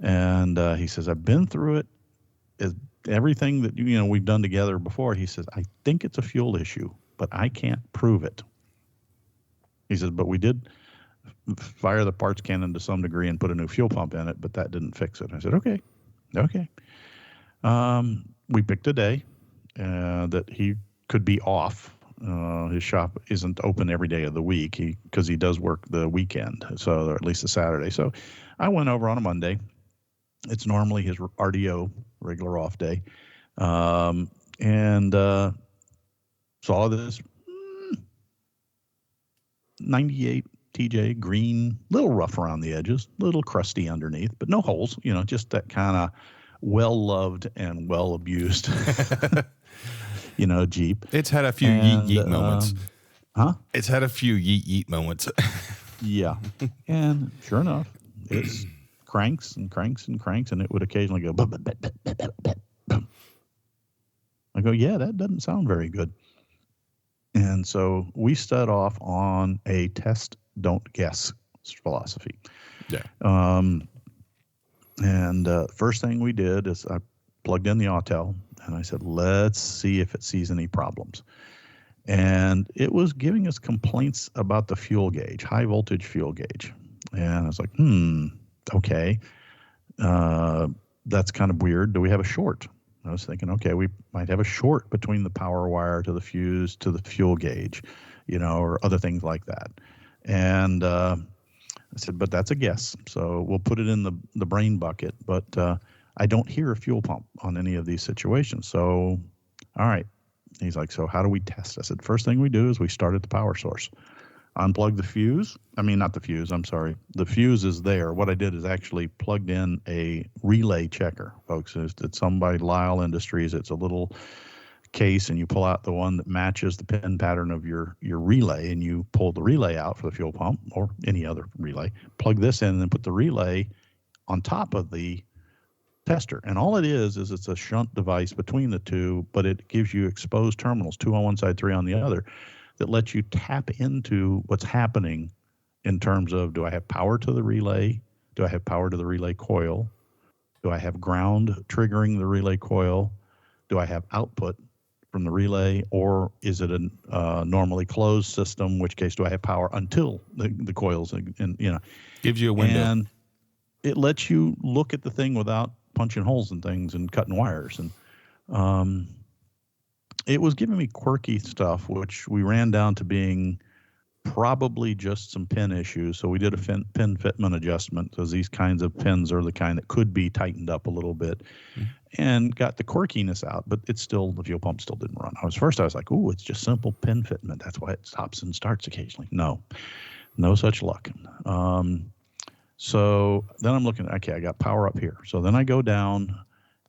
And he says, I've been through it. Everything that we've done together before. He says, I think it's a fuel issue, but I can't prove it. He says, but we did fire the parts cannon to some degree and put a new fuel pump in it, but that didn't fix it. I said, okay. We picked a day that he could be off. His shop isn't open every day of the week because he does work the weekend, so or at least a Saturday. So I went over on a Monday. It's normally his RDO, regular off day, and saw this 98 TJ green, little rough around the edges, little crusty underneath, but no holes. Just that kind of well-loved and well-abused, Jeep. It's had a few yeet moments. It's had a few yeet moments. Yeah, and sure enough, it's cranks and cranks and cranks, and it would occasionally go. I go, yeah, that doesn't sound very good. And so we set off on a test, don't guess philosophy. Yeah. And first thing we did is I plugged in the Autel, and I said, let's see if it sees any problems. And it was giving us complaints about the fuel gauge, high voltage fuel gauge. And I was like, okay, that's kind of weird. Do we have a short? I was thinking, okay, we might have a short between the power wire to the fuse to the fuel gauge, or other things like that. And I said, but that's a guess. So we'll put it in the brain bucket. But I don't hear a fuel pump on any of these situations. So, all right. He's like, so how do we test? I said, first thing we do is we start at the power source. Unplug the fuse. I mean, not the fuse. I'm sorry. The fuse is there. What I did is actually plugged in a relay checker, folks. It's some by Lyle Industries. It's a little case and you pull out the one that matches the pin pattern of your relay, and you pull the relay out for the fuel pump or any other relay, plug this in, and then put the relay on top of the tester. And all it is it's a shunt device between the two, but it gives you exposed terminals, 2 on one side, 3 on the other, that lets you tap into what's happening in terms of, do I have power to the relay? Do I have power to the relay coil? Do I have ground triggering the relay coil? Do I have output from the relay, or is it a normally closed system? In which case, do I have power until the coils and gives you a window, and it lets you look at the thing without punching holes in things and cutting wires. And it was giving me quirky stuff, which we ran down to being probably just some pin issues. So we did a pin fitment adjustment, because these kinds of pins are the kind that could be tightened up a little bit, and got the quirkiness out. But it's still, the fuel pump still didn't run. I was like, ooh, it's just simple pin fitment. That's why it stops and starts occasionally. No such luck. So then I'm looking, okay, I got power up here. So then I go down,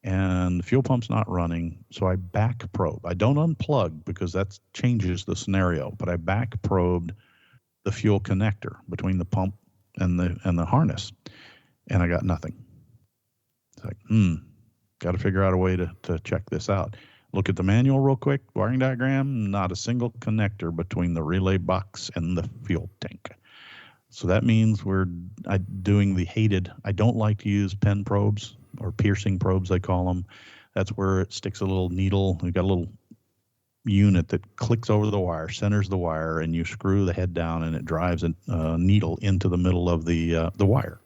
and the fuel pump's not running. So I back probe. I don't unplug, because that changes the scenario, but I back probed the fuel connector between the pump and the harness, and I got nothing. It's like, got to figure out a way to check this out. Look at the manual real quick, wiring diagram, not a single connector between the relay box and the fuel tank. So that means we're doing the hated, I don't like to use pen probes, or piercing probes, they call them. That's where it sticks a little needle. We've got a little unit that clicks over the wire, centers the wire, and you screw the head down, and it drives a needle into the middle of the wire.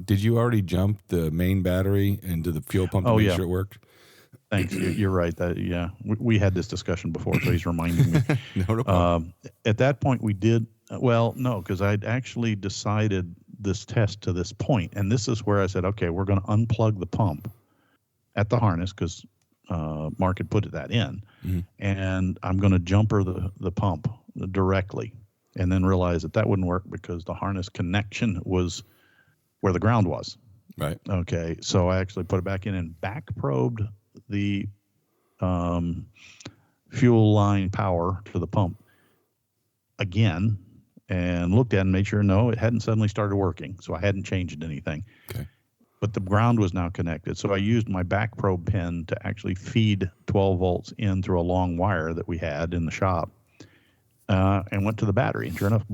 Did you already jump the main battery into the fuel pump to make sure it worked? Thanks. You're right. We had this discussion before, so he's reminding me. No problem. At that point, we did. Well, no, because I'd actually decided this test to this point, and this is where I said, okay, we're going to unplug the pump at the harness, because Mark had put that in, and I'm going to jumper the pump directly, and then realize that wouldn't work, because the harness connection was where the ground was. Right. Okay, so I actually put it back in and back probed the fuel line power to the pump again, and looked at it and made sure, no, it hadn't suddenly started working. So I hadn't changed anything. Okay. But the ground was now connected. So I used my back probe pin to actually feed 12 volts in through a long wire that we had in the shop, and went to the battery. And sure enough,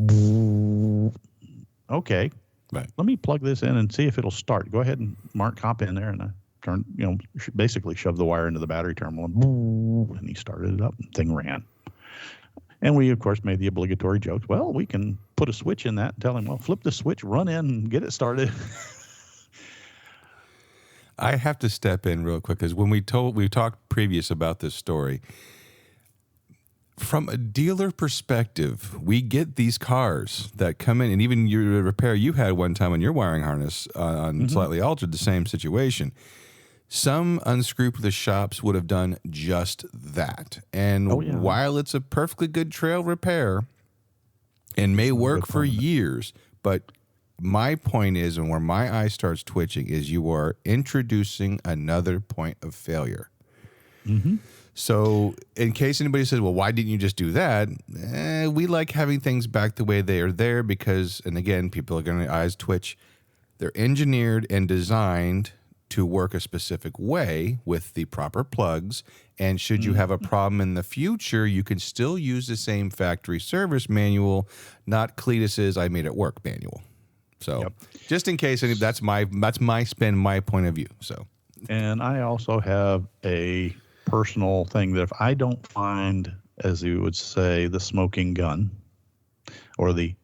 okay, right, let me plug this in and see if it'll start. Go ahead and Mark, hop in there, and I turned, basically shoved the wire into the battery terminal, and he started it up, and the thing ran. And we, of course, made the obligatory jokes. Well, we can put a switch in that and tell him, well, flip the switch, run in, and get it started. I have to step in real quick, because when we talked previous about this story, from a dealer perspective, we get these cars that come in, and even your repair you had one time on your wiring harness on slightly altered, the same situation. Some unscrupulous shops would have done just that. And while it's a perfectly good trail repair and may work for years, but my point is, and where my eye starts twitching, is you are introducing another point of failure. So in case anybody says, well, why didn't you just do that? We like having things back the way they are there, because, and again, people are going to eyes twitch, they're engineered and designed to work a specific way with the proper plugs. And should you have a problem in the future, you can still use the same factory service manual, not Cletus's I made it work manual. So just in case, that's my spin, my point of view. So, and I also have a personal thing that if I don't find, as you would say, the smoking gun, or the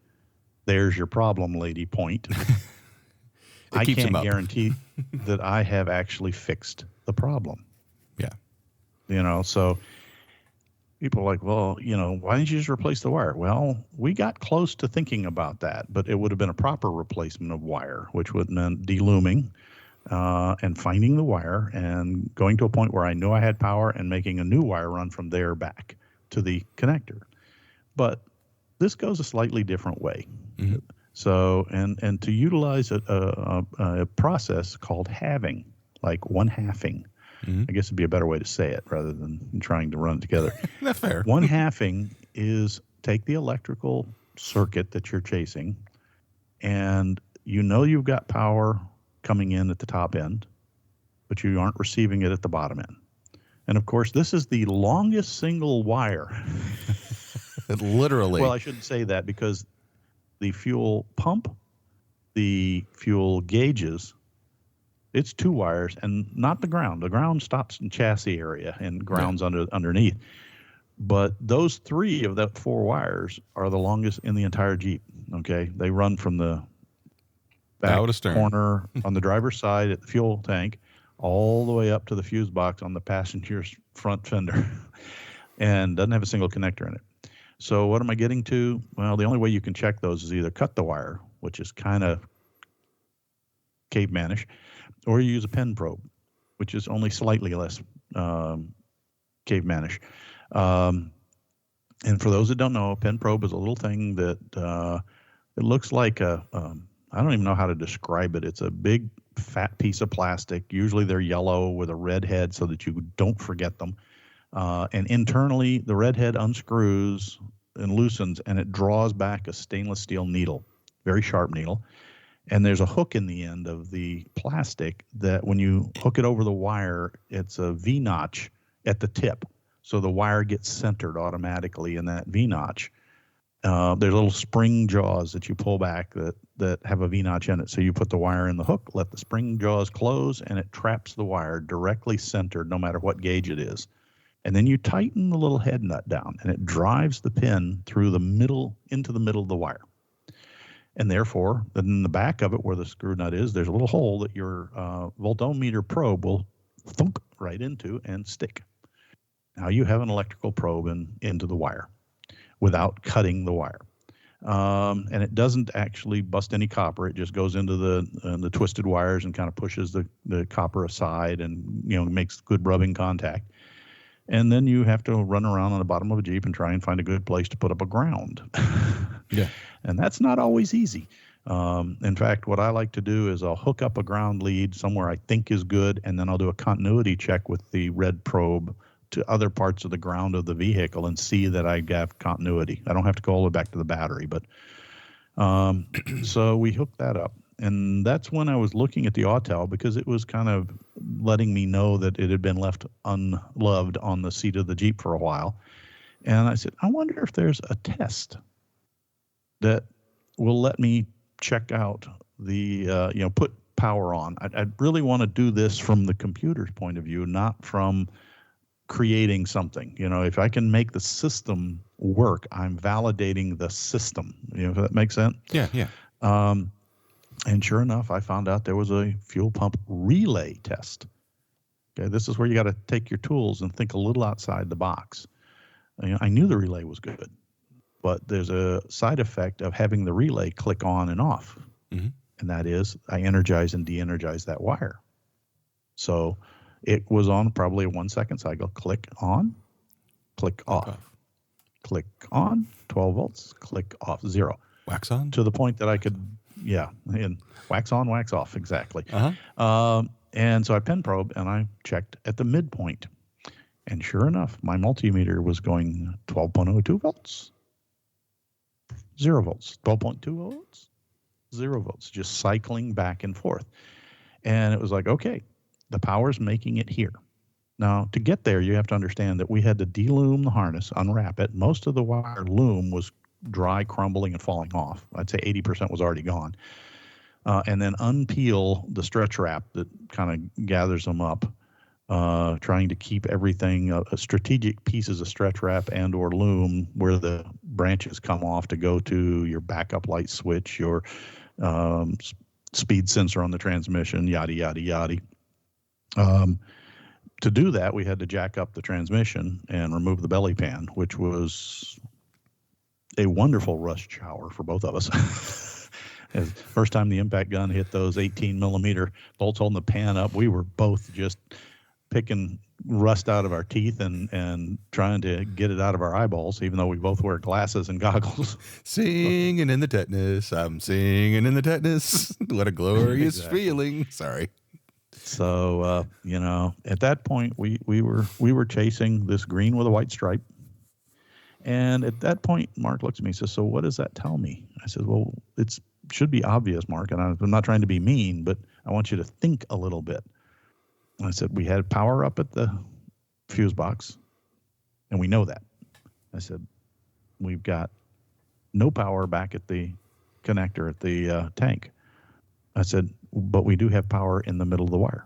there's your problem lady point, I can't guarantee that I have actually fixed the problem. Yeah. So people are like, well, why didn't you just replace the wire? Well, we got close to thinking about that, but it would have been a proper replacement of wire, which would have meant delooming and finding the wire and going to a point where I knew I had power and making a new wire run from there back to the connector. But this goes a slightly different way. So, and to utilize a process called halving, like one halving, I guess it'd be a better way to say it rather than trying to run it together. That's fair. One halving is take the electrical circuit that you're chasing, and you know you've got power coming in at the top end, but you aren't receiving it at the bottom end. And of course, this is the longest single wire. Literally. Well, I shouldn't say that, because the fuel pump, the fuel gauges, it's 2 wires, and not the ground. The ground stops in chassis area and grounds underneath. But those 3 of that 4 wires are the longest in the entire Jeep. Okay, they run from the back corner on the driver's side at the fuel tank all the way up to the fuse box on the passenger's front fender, and doesn't have a single connector in it. So what am I getting to? Well, the only way you can check those is either cut the wire, which is kind of cavemanish, or you use a pen probe, which is only slightly less cavemanish. And for those that don't know, a pen probe is a little thing that it looks like I don't even know how to describe it. It's a big fat piece of plastic. Usually they're yellow with a red head so that you don't forget them. And internally, the red head unscrews and loosens, and it draws back a stainless steel needle, very sharp needle. And there's a hook in the end of the plastic that when you hook it over the wire, it's a V-notch at the tip. So the wire gets centered automatically in that V-notch. There's little spring jaws that you pull back that have a V-notch in it. So you put the wire in the hook, let the spring jaws close, and it traps the wire directly centered no matter what gauge it is. And then you tighten the little head nut down, and it drives the pin through the middle, into the middle of the wire. And therefore, in the back of it where the screw nut is, there's a little hole that your voltometer probe will thunk right into and stick. Now you have an electrical probe into the wire without cutting the wire. And it doesn't actually bust any copper. It just goes into the twisted wires and kind of pushes the copper aside and, makes good rubbing contact. And then you have to run around on the bottom of a Jeep and try and find a good place to put up a ground. Yeah. And that's not always easy. In fact, what I like to do is I'll hook up a ground lead somewhere I think is good, and then I'll do a continuity check with the red probe to other parts of the ground of the vehicle and see that I have continuity. I don't have to go all the way back to the battery, but so we hooked that up. And that's when I was looking at the Autel, because it was kind of letting me know that it had been left unloved on the seat of the Jeep for a while. And I said, I wonder if there's a test that will let me check out the, put power on. I really want to do this from the computer's point of view, not from creating something. If I can make the system work, I'm validating the system. If that makes sense? Yeah. And sure enough, I found out there was a fuel pump relay test. Okay, this is where you got to take your tools and think a little outside the box. I knew the relay was good, but there's a side effect of having the relay click on and off. Mm-hmm. And that is I energize and de-energize that wire. So it was on probably a 1 second cycle. Click on, click off. Click on, 12 volts, click off, 0. Wax on? To the point that I could, and wax on, wax off, exactly. Uh-huh. And so I pen probed and I checked at the midpoint. And sure enough, my multimeter was going 12.02 volts, 0 volts, 12.2 volts, 0 volts, just cycling back and forth. And it was like, okay, the power's making it here. Now, to get there, you have to understand that we had to delume the harness, unwrap it. Most of the wire loom was dry, crumbling, and falling off. I'd say 80% was already gone. And then unpeel the stretch wrap that kind of gathers them up, trying to keep everything, strategic pieces of stretch wrap and or loom where the branches come off to go to your backup light switch, your speed sensor on the transmission, yada, yada, yada. To do that, we had to jack up the transmission and remove the belly pan, which was a wonderful rush shower for both of us. As first time the impact gun hit those 18 millimeter bolts holding the pan up, we were both just picking rust out of our teeth and trying to get it out of our eyeballs, even though we both wear glasses and goggles. Singing in the tetanus. I'm singing in the tetanus. What a glorious feeling. Sorry. So, at that point, we were chasing this green with a white stripe. And at that point, Mark looks at me and says, "So what does that tell me?" I said, "Well, it should be obvious, Mark, and I'm not trying to be mean, but I want you to think a little bit." I said, "We had power up at the fuse box, and we know that." I said, "We've got no power back at the connector at the tank." I said, "But we do have power in the middle of the wire."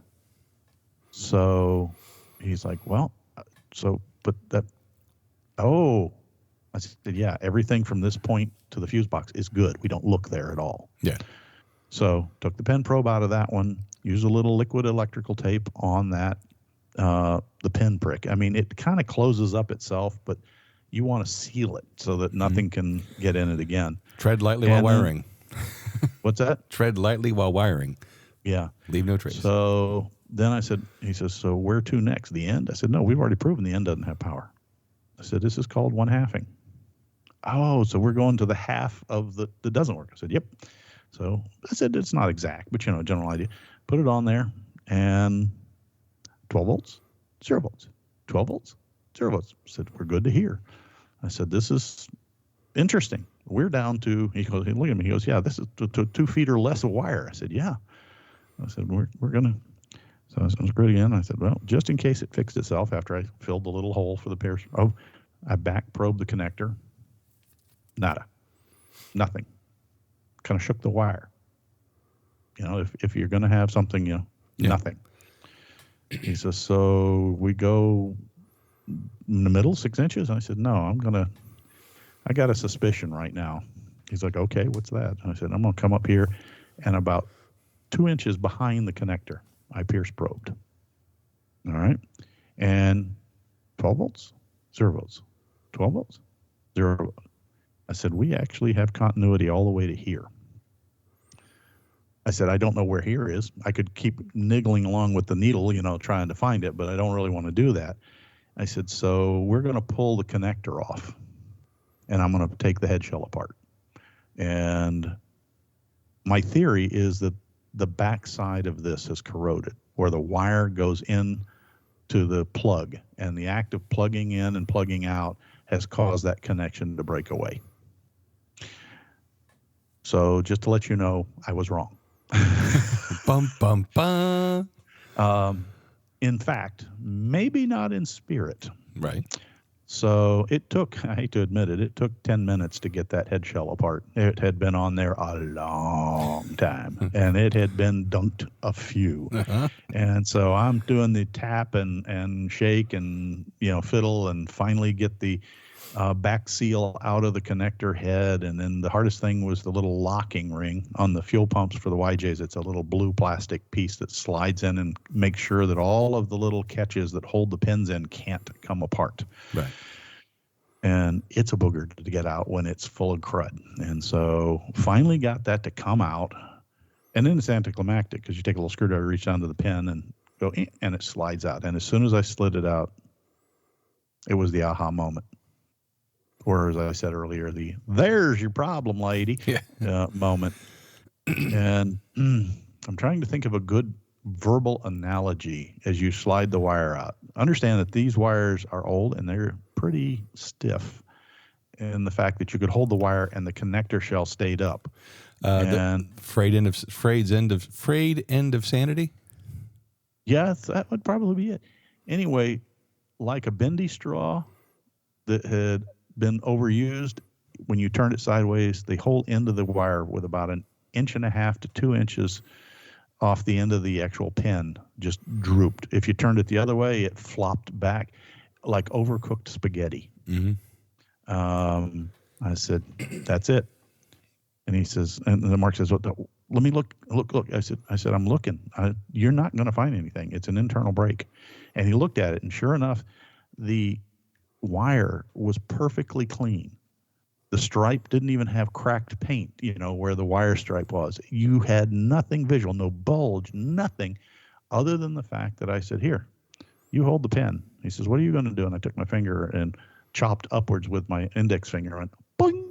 So he's like, "Well, but that, oh." I said, "Yeah, everything from this point to the fuse box is good. We don't look there at all." Yeah. So took the pen probe out of that one, used a little liquid electrical tape on that, the pin prick. I mean, it kind of closes up itself, but you want to seal it so that nothing can get in it again. Tread lightly while wiring. What's that? Tread lightly while wiring. Yeah. Leave no trace. So then he says, "So where to next? The end?" I said, "No, we've already proven the end doesn't have power." I said, "This is called one halving." "Oh, so we're going to the half of that doesn't work." I said, "Yep." So I said, "It's not exact, but general idea." Put it on there, and 12 volts, 0 volts, 12 volts, 0 volts. I said, "We're good to hear." I said, "This is interesting. We're down to," he goes, look at me, he goes, "Yeah, this is to 2 feet or less of wire." I said, "Yeah." I said, we're going to. So I was good again. I said, "Well, just in case it fixed itself," after I filled the little hole for the pierce. Oh, I back probed the connector. Nada. Nothing. Kind of shook the wire. If you're going to have something, nothing. He says, "So we go in the middle, 6 inches?" And I said, "No, I got a suspicion right now." He's like, "Okay, what's that?" And I said, "I'm going to come up here, and about 2 inches behind the connector, I pierce probed." All right. And 12 volts, 0 volts, 12 volts, 0 volts. I said, "We actually have continuity all the way to here." I said, "I don't know where here is. I could keep niggling along with the needle, trying to find it, but I don't really want to do that." I said, "So we're going to pull the connector off, and I'm going to take the head shell apart. And my theory is that the backside of this has corroded, where the wire goes in to the plug, and the act of plugging in and plugging out has caused that connection to break away. So just to let you know, I was wrong." Bum, bum, bum. In fact, maybe not in spirit. Right. So it took, I hate to admit it took 10 minutes to get that head shell apart. It had been on there a long time, and it had been dunked a few. Uh-huh. And so I'm doing the tap and shake and, fiddle, and finally get the back seal out of the connector head. And then the hardest thing was the little locking ring on the fuel pumps for the YJs. It's a little blue plastic piece that slides in and makes sure that all of the little catches that hold the pins in can't come apart. Right. And it's a booger to get out when it's full of crud. And so finally got that to come out. And then it's anticlimactic because you take a little screwdriver, reach down to the pin and go, and it slides out. And as soon as I slid it out, it was the aha moment. Or as I said earlier, "there's your problem, lady," moment. And I'm trying to think of a good verbal analogy as you slide the wire out. Understand that these wires are old and they're pretty stiff. And the fact that you could hold the wire and the connector shell stayed up. And the frayed end of sanity. Yes, that would probably be it. Anyway, like a bendy straw that had been overused, when you turn it sideways, the whole end of the wire with about 1.5 to 2 inches off the end of the actual pin just drooped. If you turned it the other way, it flopped back like overcooked spaghetti. Mm-hmm. I said, "That's it." And he says, and then Mark says, "Let me look. I said, "I'm looking. You're not going to find anything. It's an internal break." And he looked at it, and sure enough, the wire was perfectly clean. The stripe didn't even have cracked paint, where the wire stripe was. You had nothing visual, no bulge, nothing, other than the fact that I said, "Here, you hold the pen." He says, "What are you going to do?" And I took my finger and chopped upwards with my index finger and boing,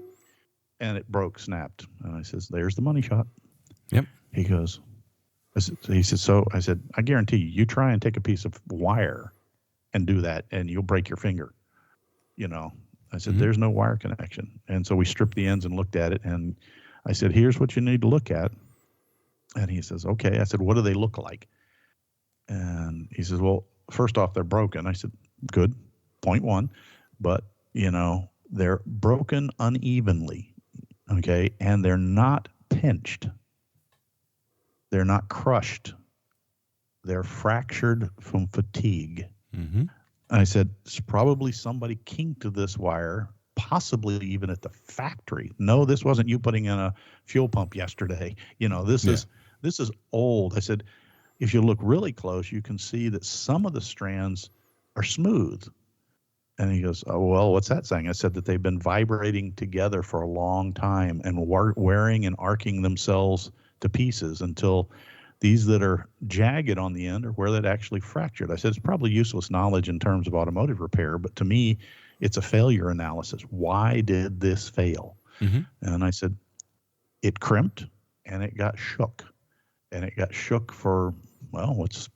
and it broke, snapped. And I says, "There's the money shot." Yep. He goes, He said, so I said, I guarantee you try and take a piece of wire and do that, and you'll break your finger. You know, I said, there's no wire connection. And so we stripped the ends and looked at it. And I said, here's what you need to look at. And he says, okay. I said, what do they look like? And he says, well, first off, they're broken. I said, good, point one. But, you know, they're broken unevenly, okay? And they're not pinched. They're not crushed. They're fractured from fatigue. Mm-hmm. I said, it's probably somebody kinked this wire, possibly even at the factory. No, this wasn't you putting in a fuel pump yesterday. You know, this is old. I said, if you look really close, you can see that some of the strands are smooth. And he goes, oh, well, what's that saying? I said that they've been vibrating together for a long time and wearing and arcing themselves to pieces until these that are jagged on the end are where that actually fractured. I said, it's probably useless knowledge in terms of automotive repair, but to me, it's a failure analysis. Why did this fail? Mm-hmm. And I said, it crimped and it got shook. And it got shook for, well, what's,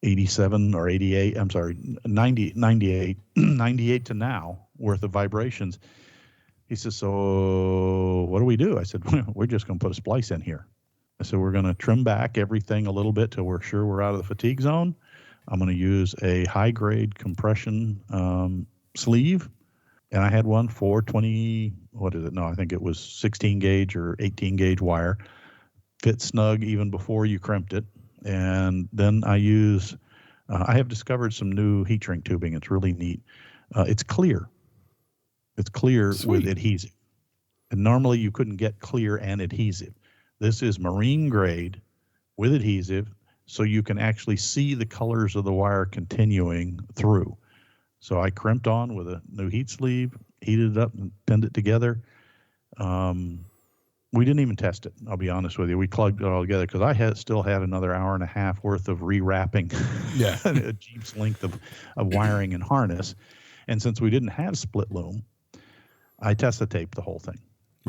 87 or 88, I'm sorry, 90, 98, 98 to now worth of vibrations. He says, so what do we do? I said, we're just going to put a splice in here. I said, we're going to trim back everything a little bit till we're sure we're out of the fatigue zone. I'm going to use a high-grade compression sleeve. And I had one for 20, what is it? No, I think it was 16 gauge or 18 gauge wire. Fit snug even before you crimped it. And then I have discovered some new heat shrink tubing. It's really neat. It's clear. It's clear with adhesive. And normally you couldn't get clear and adhesive. This is marine grade with adhesive, so you can actually see the colors of the wire continuing through. So I crimped on with a new heat sleeve, heated it up and pinned it together. We didn't even test it, I'll be honest with you. We plugged it all together because I still had another hour and a half worth of rewrapping a Jeep's length of wiring and harness. And since we didn't have split loom, I test-the-tape the whole thing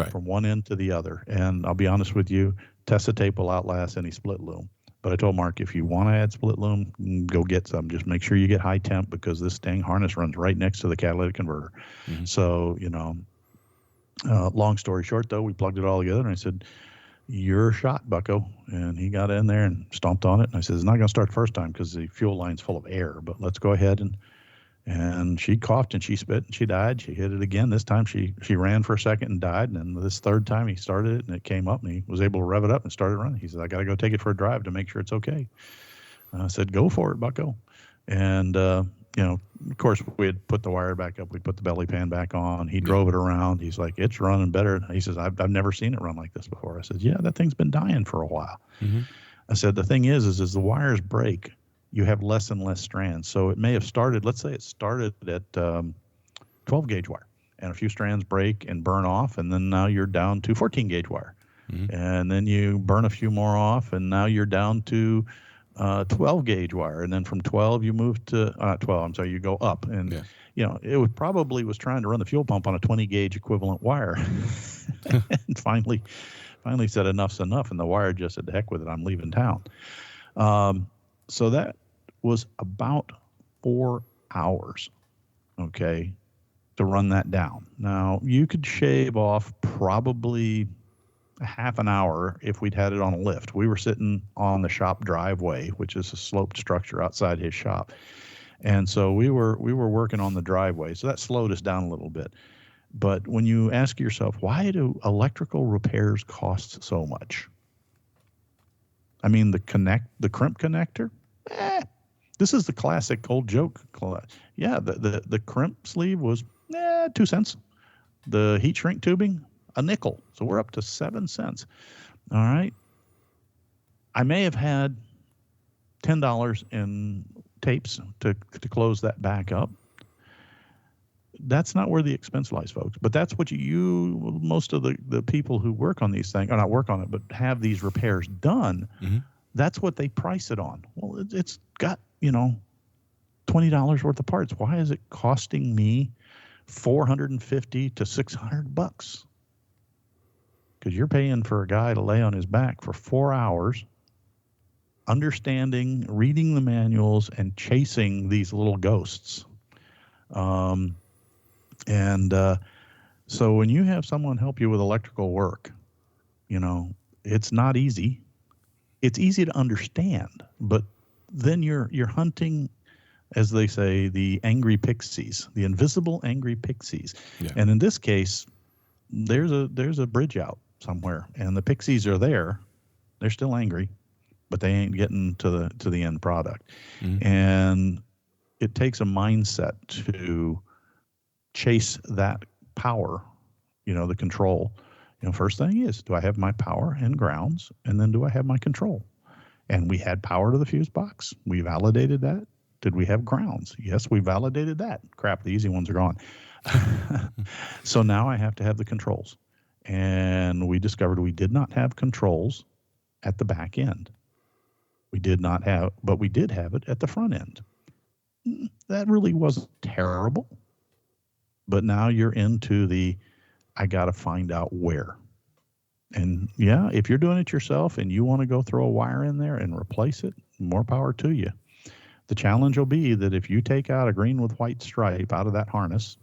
from one end to the other. And I'll be honest with you, test-the-tape will outlast any split loom. But I told Mark, if you want to add split loom, go get some. Just make sure you get high temp because this dang harness runs right next to the catalytic converter. Mm-hmm. So, long story short, though, we plugged it all together, and I said, you're shot, bucko. And he got in there and stomped on it. And I said, it's not going to start the first time because the fuel line's full of air, but let's go ahead. And she coughed and she spit and she died. She hit it again. This time she ran for a second and died. And this third time he started it and it came up and he was able to rev it up and started running. He said, I got to go take it for a drive to make sure it's okay. I said, go for it, bucko. And, of course, we had put the wire back up. We put the belly pan back on. He drove it around. He's like, it's running better. He says, I've never seen it run like this before. I said, yeah, that thing's been dying for a while. Mm-hmm. I said, the thing is the wires break, you have less and less strands. So it may have started, let's say it started at 12 gauge wire and a few strands break and burn off. And then now you're down to 14 gauge wire. Mm-hmm. And then you burn a few more off and now you're down to 12 gauge wire. And then from 12, you move to 12. I'm sorry, you go up. And, it was probably trying to run the fuel pump on a 20 gauge equivalent wire. And finally said enough's enough. And the wire just said, the heck with it. I'm leaving town. So that was about 4 hours, to run that down. Now, you could shave off probably a half an hour if we'd had it on a lift. We were sitting on the shop driveway, which is a sloped structure outside his shop. And so we were working on the driveway. So that slowed us down a little bit. But when you ask yourself, why do electrical repairs cost so much? I mean, the crimp connector, this is the classic old joke. Yeah, the crimp sleeve was 2 cents. The heat shrink tubing, a nickel. So we're up to 7 cents. All right. I may have had $10 in tapes to close that back up. That's not where the expense lies, folks. But that's what most of the people who work on these things, or not work on it, but have these repairs done, that's what they price it on. Well, it's got, $20 worth of parts. Why is it costing me $450 to $600? because you're paying for a guy to lay on his back for 4 hours, understanding, reading the manuals, and chasing these little ghosts. So when you have someone help you with electrical work, it's not easy. It's easy to understand, but then you're hunting, as they say, the angry pixies, the invisible angry pixies. Yeah. And in this case, there's a bridge out somewhere, and the pixies are there. They're still angry, but they ain't getting to the end product. Mm-hmm. And it takes a mindset to chase that power, the control. First thing is, do I have my power and grounds? And then do I have my control? And we had power to the fuse box. We validated that. Did we have grounds? Yes, we validated that. Crap, the easy ones are gone. So now I have to have the controls. And we discovered we did not have controls at the back end. We did not have, but we did have it at the front end. That really wasn't terrible. But now you're into I got to find out where. And yeah, if you're doing it yourself and you want to go throw a wire in there and replace it, more power to you. The challenge will be that if you take out a green with white stripe out of that harness,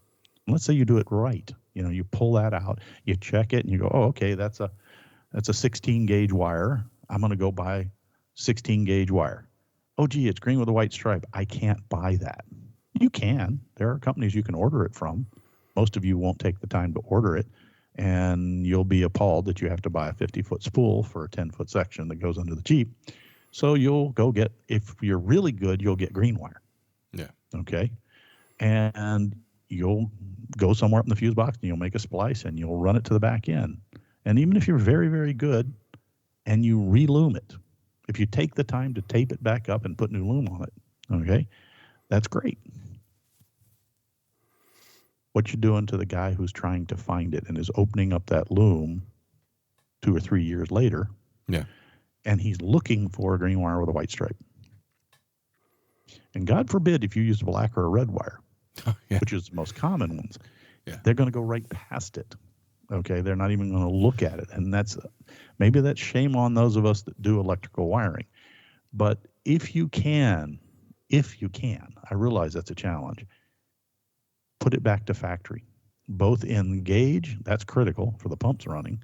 let's say you do it right, you pull that out, you check it, and you go, oh, okay, that's a 16 gauge wire. I'm going to go buy 16 gauge wire. Oh, gee, it's green with a white stripe. I can't buy that. You can. There are companies you can order it from. Most of you won't take the time to order it, and you'll be appalled that you have to buy a 50-foot spool for a 10-foot section that goes under the Jeep. So you'll go get, if you're really good, you'll get green wire. Yeah. Okay. And you'll go somewhere up in the fuse box and you'll make a splice and you'll run it to the back end. And even if you're very, very good and you relume it, if you take the time to tape it back up and put new loom on it, okay, that's great. What you're doing to the guy who's trying to find it and is opening up that loom 2 or 3 years later. Yeah. And he's looking for a green wire with a white stripe. And God forbid if you use a black or a red wire, which is the most common ones, they're going to go right past it. Okay, they're not even going to look at it. And that's shame on those of us that do electrical wiring. But if you can, I realize that's a challenge, put it back to factory. Both in gauge, that's critical for the pumps running,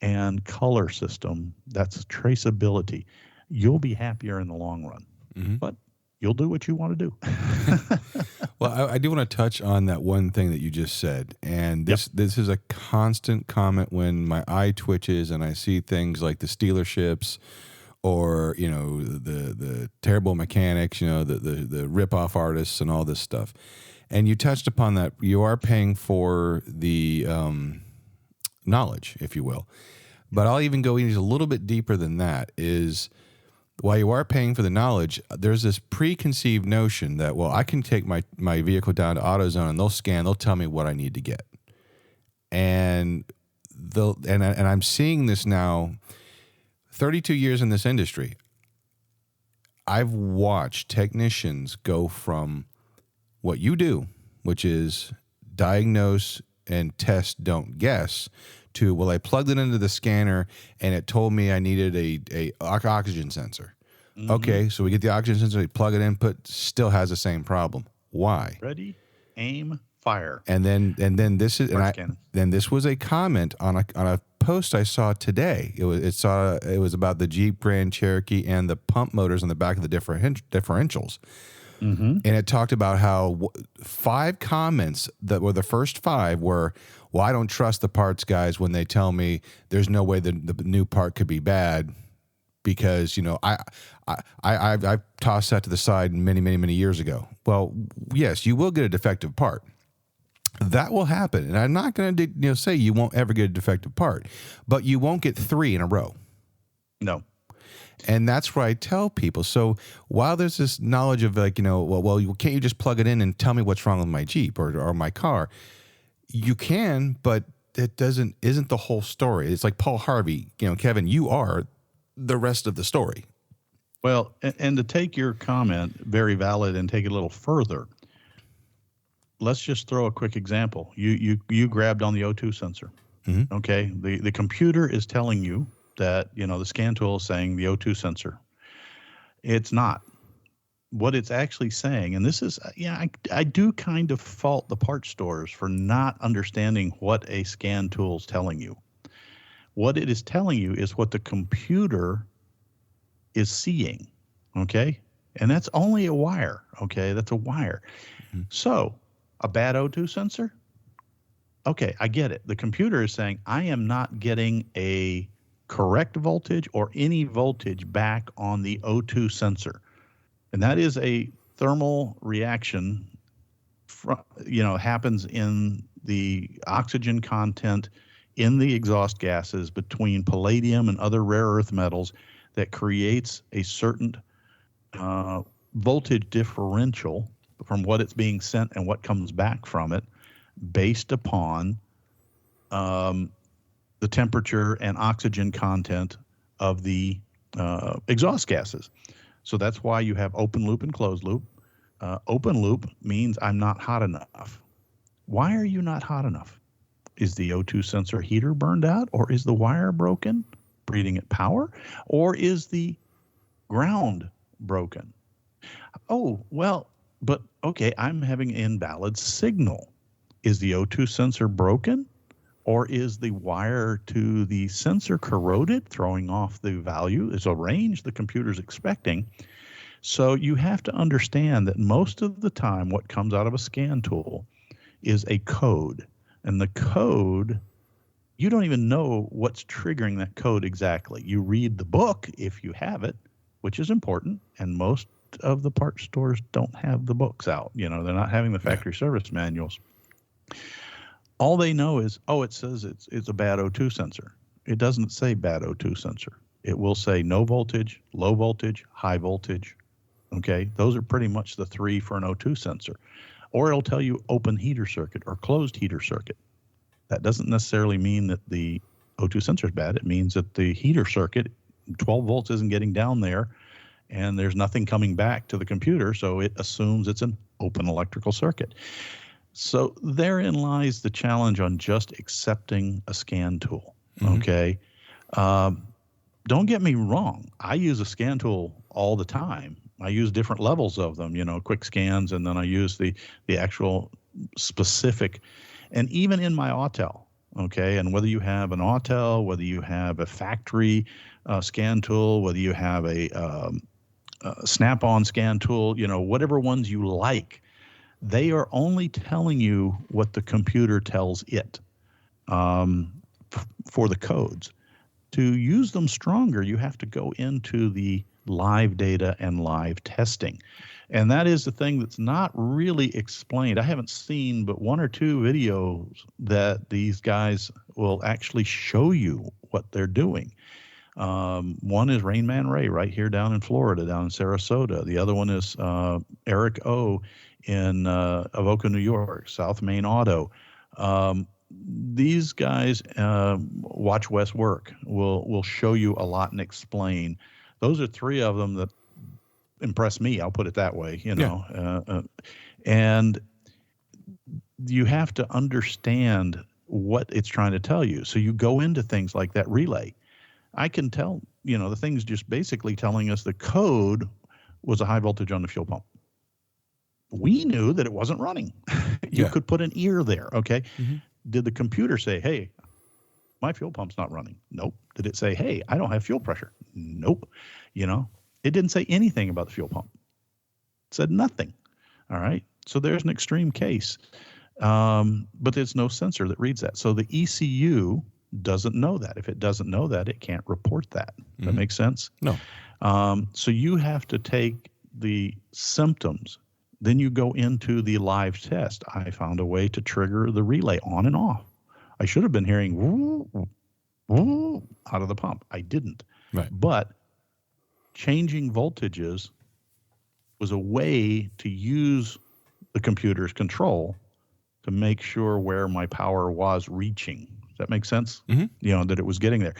and color system, that's traceability. You'll be happier in the long run, but you'll do what you want to do. Well, I do want to touch on that one thing that you just said. And this is a constant comment when my eye twitches and I see things like the Steeler ships or, the terrible mechanics, the rip-off artists and all this stuff. And you touched upon that. You are paying for the knowledge, if you will. But I'll even go even a little bit deeper than that is while you are paying for the knowledge, there's this preconceived notion that, well, I can take my vehicle down to AutoZone and they'll tell me what I need to get. And I'm seeing this now, 32 years in this industry. I've watched technicians go from what you do, which is diagnose and test, don't guess, to, well, I plugged it into the scanner and it told me I needed a oxygen sensor. Mm-hmm. Okay, so we get the oxygen sensor, we plug it in, still has the same problem. Why? Ready, aim, fire. And then this is then this was a comment on a post I saw today. It was about the Jeep Grand Cherokee and the pump motors on the back of the differentials. Mm-hmm. And it talked about how 5 comments that were the first 5 were, well, I don't trust the parts guys when they tell me there's no way the new part could be bad because, I tossed that to the side many, many, many years ago. Well, yes, you will get a defective part. That will happen. And I'm not going to say you won't ever get a defective part, but you won't get 3 in a row. No. And that's what I tell people. So while there's this knowledge of can't you just plug it in and tell me what's wrong with my Jeep or my car? You can, but it isn't the whole story. It's like Paul Harvey, Kevin, you are the rest of the story. Well, and to take your comment, very valid, and take it a little further, let's just throw a quick example. You grabbed on the O2 sensor. Mhm. Okay. The computer is telling you that, the scan tool is saying the O2 sensor. It's not. What it's actually saying, and this is, I do kind of fault the parts stores for not understanding what a scan tool is telling you. What it is telling you is what the computer is seeing. Okay. And that's only a wire. Okay. That's a wire. Mhm. So a bad O2 sensor. Okay. I get it. The computer is saying, I am not getting a correct voltage or any voltage back on the O2 sensor. And that is a thermal reaction, happens in the oxygen content in the exhaust gases between palladium and other rare earth metals that creates a certain voltage differential from what it's being sent and what comes back from it based upon the temperature and oxygen content of the exhaust gases. So that's why you have open loop and closed loop. Open loop means I'm not hot enough. Why are you not hot enough? Is the O2 sensor heater burned out, or is the wire broken, breathing at power, or is the ground broken? Oh, well, but okay, I'm having an invalid signal. Is the O2 sensor broken, or is the wire to the sensor corroded, throwing off the value? Is a range the computer's expecting? So you have to understand that most of the time what comes out of a scan tool is a code. And the code, you don't even know what's triggering that code exactly. You read the book if you have it, which is important. And most of the parts stores don't have the books out. They're not having the factory service manuals. All they know is, it says it's a bad O2 sensor. It doesn't say bad O2 sensor. It will say no voltage, low voltage, high voltage. Okay, those are pretty much the three for an O2 sensor. Or it'll tell you open heater circuit or closed heater circuit. That doesn't necessarily mean that the O2 sensor is bad. It means that the heater circuit, 12 volts isn't getting down there, and there's nothing coming back to the computer, so it assumes it's an open electrical circuit. So therein lies the challenge on just accepting a scan tool. Mm-hmm. Okay. Don't get me wrong. I use a scan tool all the time. I use different levels of them, quick scans, and then I use the actual specific, and even in my Autel, okay, and whether you have an Autel, whether you have a factory scan tool, whether you have a snap-on scan tool, whatever ones you like, they are only telling you what the computer tells it for the codes. To use them stronger, you have to go into the live data and live testing. And that is the thing that's not really explained. I haven't seen but one or two videos that these guys will actually show you what they're doing. One is Rain Man Ray right here down in Florida, down in Sarasota. The other one is Eric O in Avoca, New York, South Main Auto. These guys, Watch West Work, will show you a lot and explain. Those are three of them that impress me. I'll put it that way, and you have to understand what it's trying to tell you. So you go into things like that relay. I can tell, the thing's just basically telling us the code was a high voltage on the fuel pump. We knew that it wasn't running. You could put an ear there. Okay. Mm-hmm. Did the computer say, hey, my fuel pump's not running? Nope. Did it say, hey, I don't have fuel pressure? Nope. It didn't say anything about the fuel pump. It said nothing. All right. So there's an extreme case. But there's no sensor that reads that. So the ECU doesn't know that. If it doesn't know that, it can't report that. Mm-hmm. That makes sense? No. So you have to take the symptoms. Then you go into the live test. I found a way to trigger the relay on and off. I should have been hearing woo, woo out of the pump. I didn't. Right. But changing voltages was a way to use the computer's control to make sure where my power was reaching. Does that make sense? Mm-hmm. That it was getting there.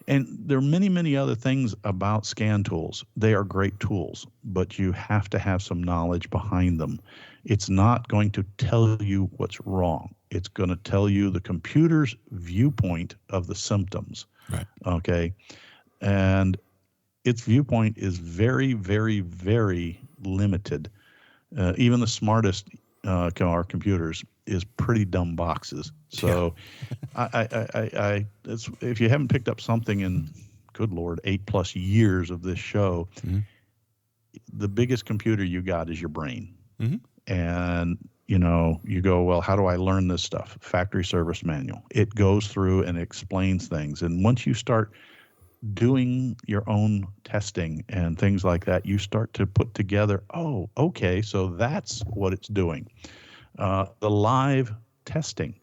And there are many, many other things about scan tools. They are great tools, but you have to have some knowledge behind them. It's not going to tell you what's wrong. It's going to tell you the computer's viewpoint of the symptoms. Right. Okay. And its viewpoint is very, very, very limited. Even the smartest our computers is pretty dumb boxes. So if you haven't picked up something in, good Lord, 8+ years of this show, the biggest computer you got is your brain. And, you go, well, how do I learn this stuff? Factory service manual. It goes through and explains things. And once you start doing your own testing and things like that, you start to put together, oh, okay, so that's what it's doing. The live testing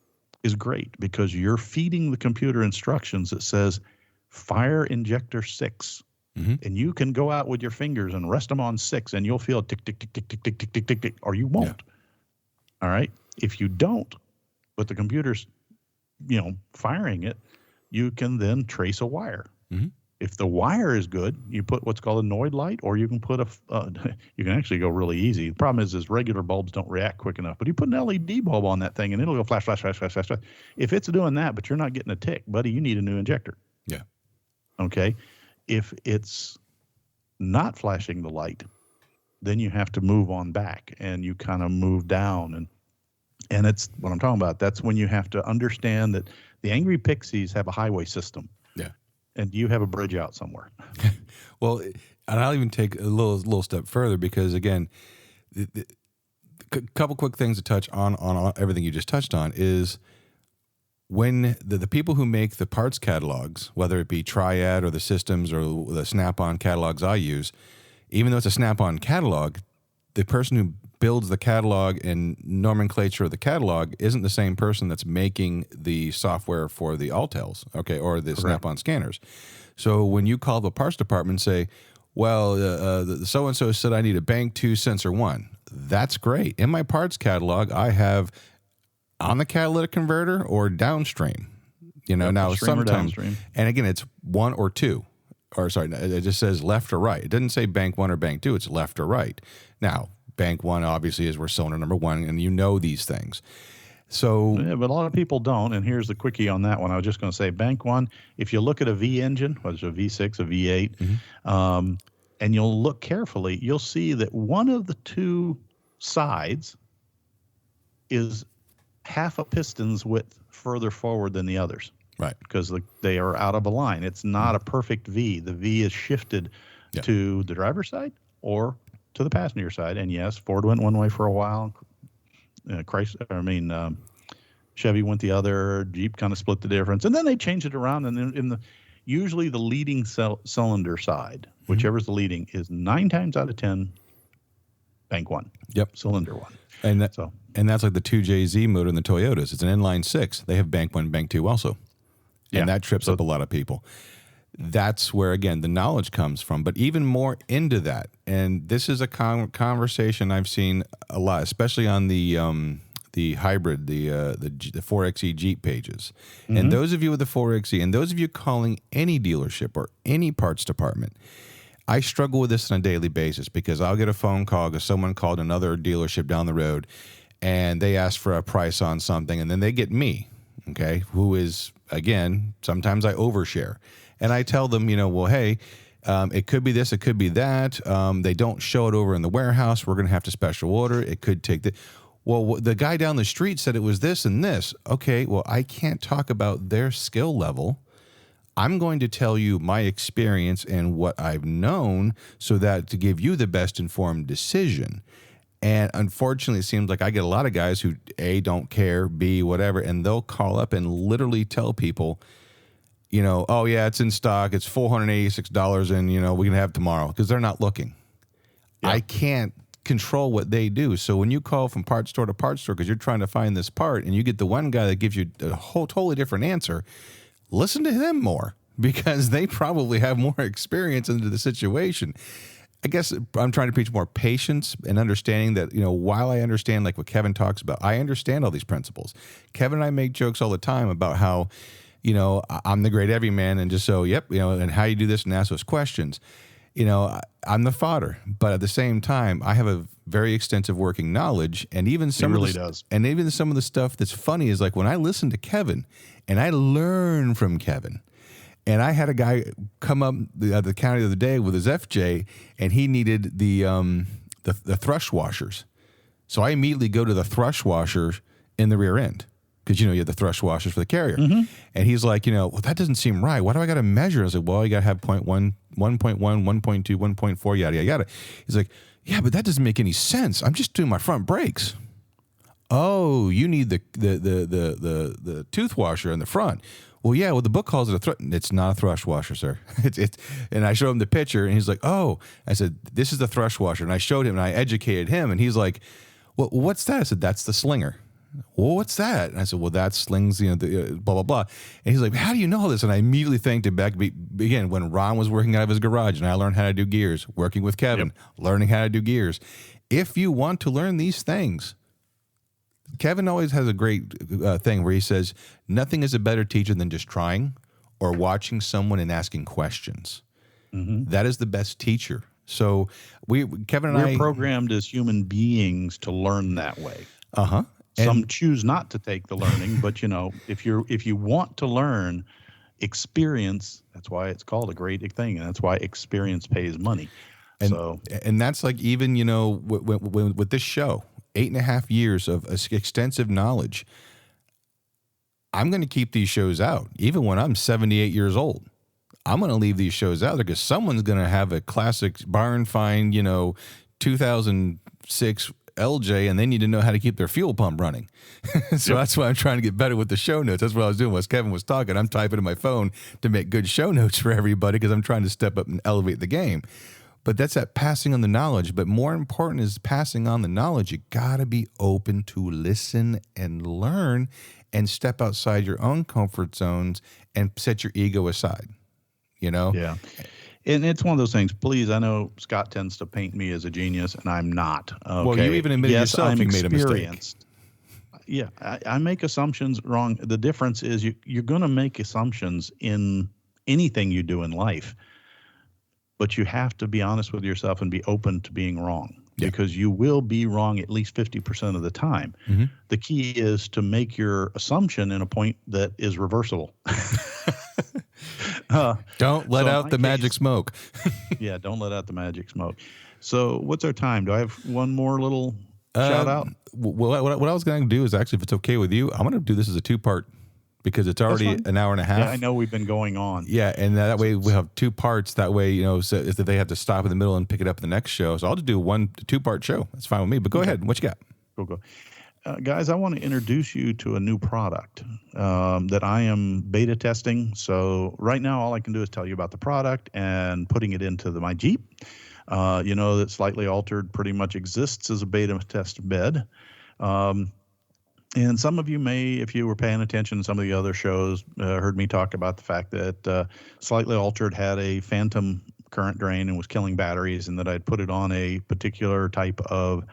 is great because you're feeding the computer instructions that says fire injector 6. And you can go out with your fingers and rest them on 6 and you'll feel tick, tick, tick, tick, tick, tick, tick, tick, tick, tick, or you won't. Yeah. All right. If you don't, but the computer's, firing it, you can then trace a wire. If the wire is good, you put what's called a Noid light, or you can put you can actually go really easy. The problem is regular bulbs don't react quick enough, but you put an LED bulb on that thing and it'll go flash, flash, flash, flash, flash, flash. If it's doing that, but you're not getting a tick, buddy, you need a new injector. Yeah. Okay. If it's not flashing the light, then you have to move on back and you kind of move down. And it's what I'm talking about. That's when you have to understand that the angry pixies have a highway system. Yeah. And you have a bridge out somewhere. Well, and I'll even take a little step further because, again, a couple quick things to touch on everything you just touched on is when the people who make the parts catalogs, whether it be Triad or the systems or the Snap-on catalogs I use, even though it's a Snap-on catalog, the person who builds the catalog and nomenclature of the catalog isn't the same person that's making the software for the Altels, okay, or the Snap-on scanners. So when you call the parts department and say, well, the so-and-so said I need a Bank 2 Sensor 1, that's great. In my parts catalog, I have on the catalytic converter or downstream. Now sometimes, and again, it's 1 or 2. Or sorry, it just says left or right. It doesn't say Bank 1 or Bank 2. It's left or right. Now, Bank 1 obviously is where cylinder number 1, and these things. So, yeah, but a lot of people don't. And here's the quickie on that one. I was just going to say Bank 1, if you look at a V engine, whether it's a V6, a V8, and you'll look carefully, you'll see that one of the two sides is half a piston's width further forward than the others. Right. Because they are out of a line. It's not a perfect V. The V is shifted to the driver's side or to the passenger side. And yes, Ford went one way for a while. Chevy went the other. Jeep kind of split the difference. And then they changed it around. And then usually the leading cylinder side, whichever's the leading, is 9 times out of 10 Bank 1. Yep. Cylinder 1. And that's like the 2JZ motor in the Toyotas. It's an inline 6. They have Bank 1, Bank 2 also. And that trips up a lot of people. That's where, again, the knowledge comes from. But even more into that, and this is a conversation I've seen a lot, especially on the hybrid, the 4xe Jeep pages. And those of you with the 4xe, and those of you calling any dealership or any parts department, I struggle with this on a daily basis because I'll get a phone call because someone called another dealership down the road, and they ask for a price on something, and then they get me, okay, who is, again, sometimes I overshare. And I tell them, well, hey, it could be this, it could be that. They don't show it over in the warehouse. We're going to have to special order. It could take the... Well, the guy down the street said it was this and this. Okay, well, I can't talk about their skill level. I'm going to tell you my experience and what I've known so that to give you the best informed decision. And unfortunately, it seems like I get a lot of guys who, A, don't care, B, whatever, and they'll call up and literally tell people, oh, yeah, it's in stock, it's $486, and, we can have it tomorrow, because they're not looking. Yeah. I can't control what they do. So when you call from part store to part store because you're trying to find this part, and you get the one guy that gives you a whole totally different answer, listen to them more, because they probably have more experience into the situation. I guess I'm trying to preach more patience and understanding that, while I understand like what Kevin talks about, I understand all these principles. Kevin and I make jokes all the time about how, I'm the great everyman, and just so, and how you do this and ask those questions. I'm the fodder, but at the same time, I have a very extensive working knowledge, and even some really of the, does. and even some of the stuff that's funny is like when I listen to Kevin, and I learn from Kevin. And I had a guy come up the county the other day with his FJ, and he needed the thrush washers. So I immediately go to the thrush washers in the rear end because you have the thrush washers for the carrier. Mm-hmm. And he's like, well, that doesn't seem right. Why do I got to measure? I was like, well, you got to have 0.1, 1.1, 1.2, 1.4, yada yada. He's like, yeah, but that doesn't make any sense. I'm just doing my front brakes. Oh, you need the tooth washer in the front. Well, yeah. Well, the book calls it it's not a thrush washer, sir. It's and I showed him the picture, and he's like, "Oh." I said, "This is the thrush washer," and I showed him, and I educated him, and he's like, "Well, what's that?" I said, "That's the slinger." Well, what's that? And I said, "Well, that slings, blah blah blah." And he's like, "How do you know this?" And I immediately thanked him back again when Ron was working out of his garage, and I learned how to do gears. Working with Kevin, learning how to do gears. If you want to learn these things. Kevin always has a great thing where he says, nothing is a better teacher than just trying or watching someone and asking questions. Mm-hmm. That is the best teacher. So Kevin and we're programmed as human beings to learn that way. Uh-huh. Some choose not to take the learning, but if you want to learn, experience, that's why it's called a great thing, and that's why experience pays money. And that's like even, with this show, 8.5 years of extensive knowledge. I'm going to keep these shows out, even when I'm 78 years old. I'm going to leave these shows out because someone's going to have a classic barn find, 2006 LJ, and they need to know how to keep their fuel pump running. So that's why I'm trying to get better with the show notes. That's what I was doing. As Kevin was talking, I'm typing in my phone to make good show notes for everybody because I'm trying to step up and elevate the game. But that's that passing on the knowledge. But more important is passing on the knowledge. You got to be open to listen and learn and step outside your own comfort zones and set your ego aside, Yeah. And it's one of those things, please, I know Scott tends to paint me as a genius, and I'm not. Okay? Well, you even admitted yourself you made a mistake. Yeah, I make assumptions wrong. The difference is you're going to make assumptions in anything you do in life. But you have to be honest with yourself and be open to being wrong because you will be wrong at least 50% of the time. Mm-hmm. The key is to make your assumption in a point that is reversible. Don't let out the magic smoke. Yeah, don't let out the magic smoke. So what's our time? Do I have one more little shout out? Well, what I was going to do is actually, if it's okay with you, I'm going to do this as a 2-part. Because it's already an hour and a half. Yeah, I know we've been going on. Yeah, and that way we have 2 parts. That way, so if they have to stop in the middle and pick it up in the next show. So I'll just do 2-part show. That's fine with me. But go ahead. What you got? Go. Guys, I want to introduce you to a new product that I am beta testing. So right now, all I can do is tell you about the product and putting it into my Jeep. That Slightly Altered pretty much exists as a beta test bed. And some of you may, if you were paying attention to some of the other shows, heard me talk about the fact that Slightly Altered had a phantom current drain and was killing batteries, and that I'd put it on a particular type of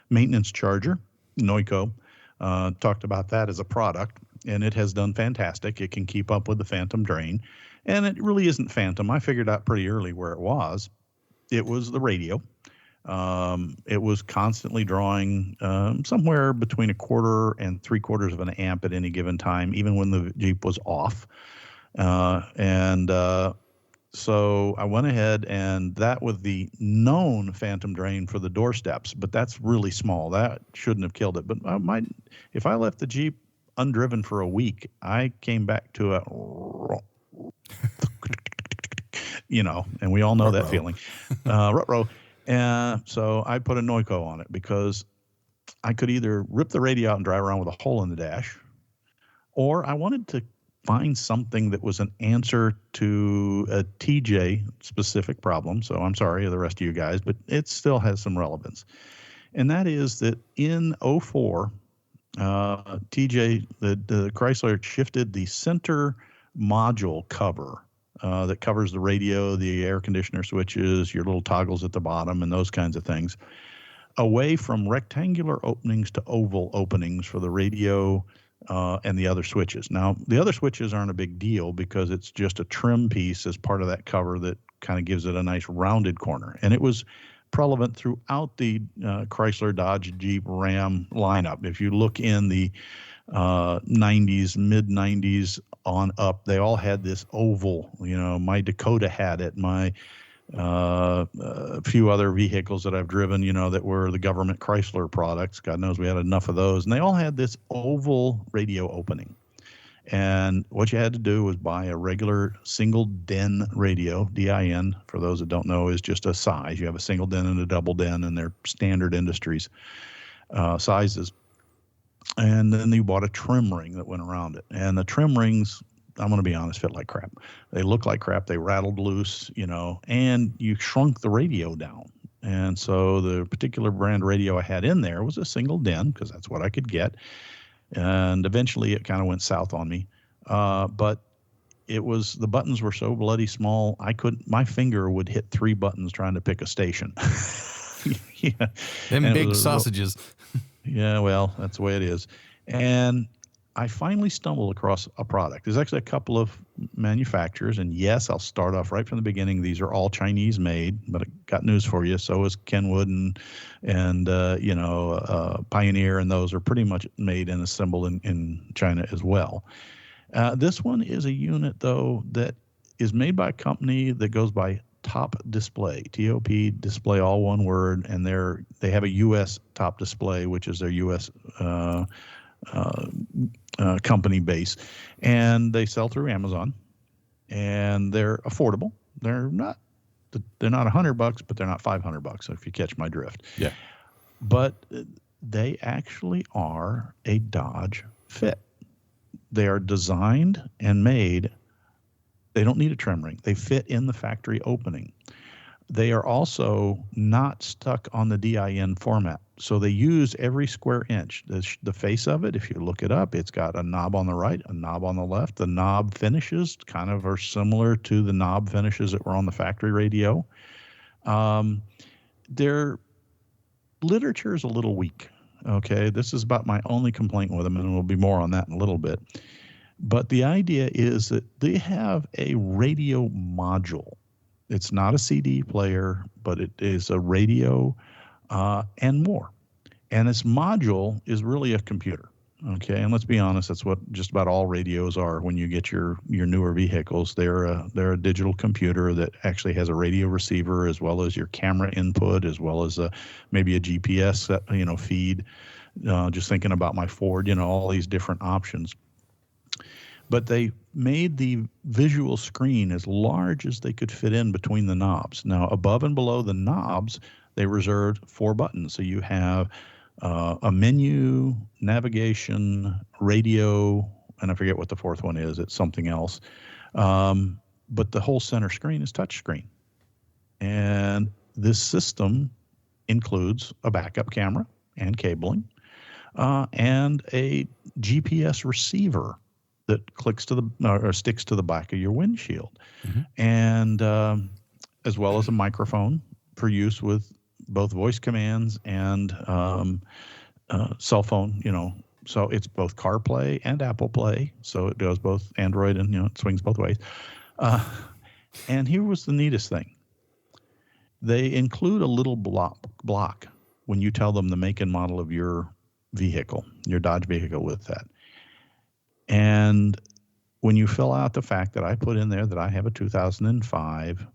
maintenance charger, Noico. Talked about that as a product, and it has done fantastic. It can keep up with the phantom drain, and it really isn't phantom. I figured out pretty early where it was. It was the radio. It was constantly drawing somewhere between 1/4 and 3/4 of an amp at any given time, even when the Jeep was off. So I went ahead, and that was the known phantom drain for the doorsteps, but that's really small. That shouldn't have killed it. But if I left the Jeep undriven for a week, I came back to a and we all know that feeling. Ruh-roh. And so I put a Noico on it because I could either rip the radio out and drive around with a hole in the dash, or I wanted to find something that was an answer to a TJ specific problem. So I'm sorry to the rest of you guys, but it still has some relevance. And that is that in 04, TJ, the Chrysler shifted the center module cover that covers the radio, the air conditioner switches, your little toggles at the bottom, and those kinds of things, away from rectangular openings to oval openings for the radio and the other switches. Now, the other switches aren't a big deal because it's just a trim piece as part of that cover that kind of gives it a nice rounded corner. And it was prevalent throughout the Chrysler, Dodge, Jeep, Ram lineup. If you look in the 90s, mid 90s on up, they all had this oval. My Dakota had it. My a few other vehicles that I've driven, that were the government Chrysler products. God knows we had enough of those. And they all had this oval radio opening. And what you had to do was buy a regular single DIN radio. DIN, for those that don't know, is just a size. You have a single DIN and a double DIN, and they're standard industries sizes. And then you bought a trim ring that went around it. And the trim rings, I'm going to be honest, fit like crap. They look like crap. They rattled loose, and you shrunk the radio down. And so the particular brand radio I had in there was a single DIN, because that's what I could get. And eventually it kind of went south on me. But the buttons were so bloody small, my finger would hit 3 buttons trying to pick a station. Yeah. Them big sausages. Yeah, well, that's the way it is. And I finally stumbled across a product. There's actually a couple of manufacturers, and yes, I'll start off right from the beginning. These are all Chinese made, but I got news for you. So is Kenwood and Pioneer, and those are pretty much made and assembled in China as well. This one is a unit, though, that is made by a company that goes by Top Display, T-O-P Display, all one word, and they have a U.S. Top Display, which is their U.S. Company base, and they sell through Amazon, and they're affordable. They're not $100, but they're not $500, if you catch my drift. Yeah. But they actually are a Dodge fit. They are designed and made. They don't need a trim ring. They fit in the factory opening. They are also not stuck on the DIN format. So they use every square inch. The face of it, if you look it up, it's got a knob on the right, a knob on the left. The knob finishes kind of are similar to the knob finishes that were on the factory radio. Their literature is a little weak. Okay, this is about my only complaint with them, and we'll be more on that in a little bit. But the idea is that they have a radio module. It's not a CD player, but it is a radio and more. And this module is really a computer. Okay, and let's be honest, that's what just about all radios are. When you get your newer vehicles, they're a digital computer that actually has a radio receiver, as well as your camera input, as well as maybe a GPS feed. Just thinking about my Ford, all these different options. But they made the visual screen as large as they could fit in between the knobs. Now, above and below the knobs, they reserved 4 buttons. So you have a menu, navigation, radio, and I forget what the 4th one is. It's something else. But the whole center screen is touchscreen. And this system includes a backup camera and cabling, and a GPS receiver that clicks to or sticks to the back of your windshield, and as well as a microphone for use with both voice commands and cell phone. So it's both CarPlay and Apple Play. So it goes both Android and it swings both ways. And here was the neatest thing: they include a little block when you tell them the make and model of your vehicle, your Dodge vehicle, with that. And when you fill out the fact that I put in there that I have a 2005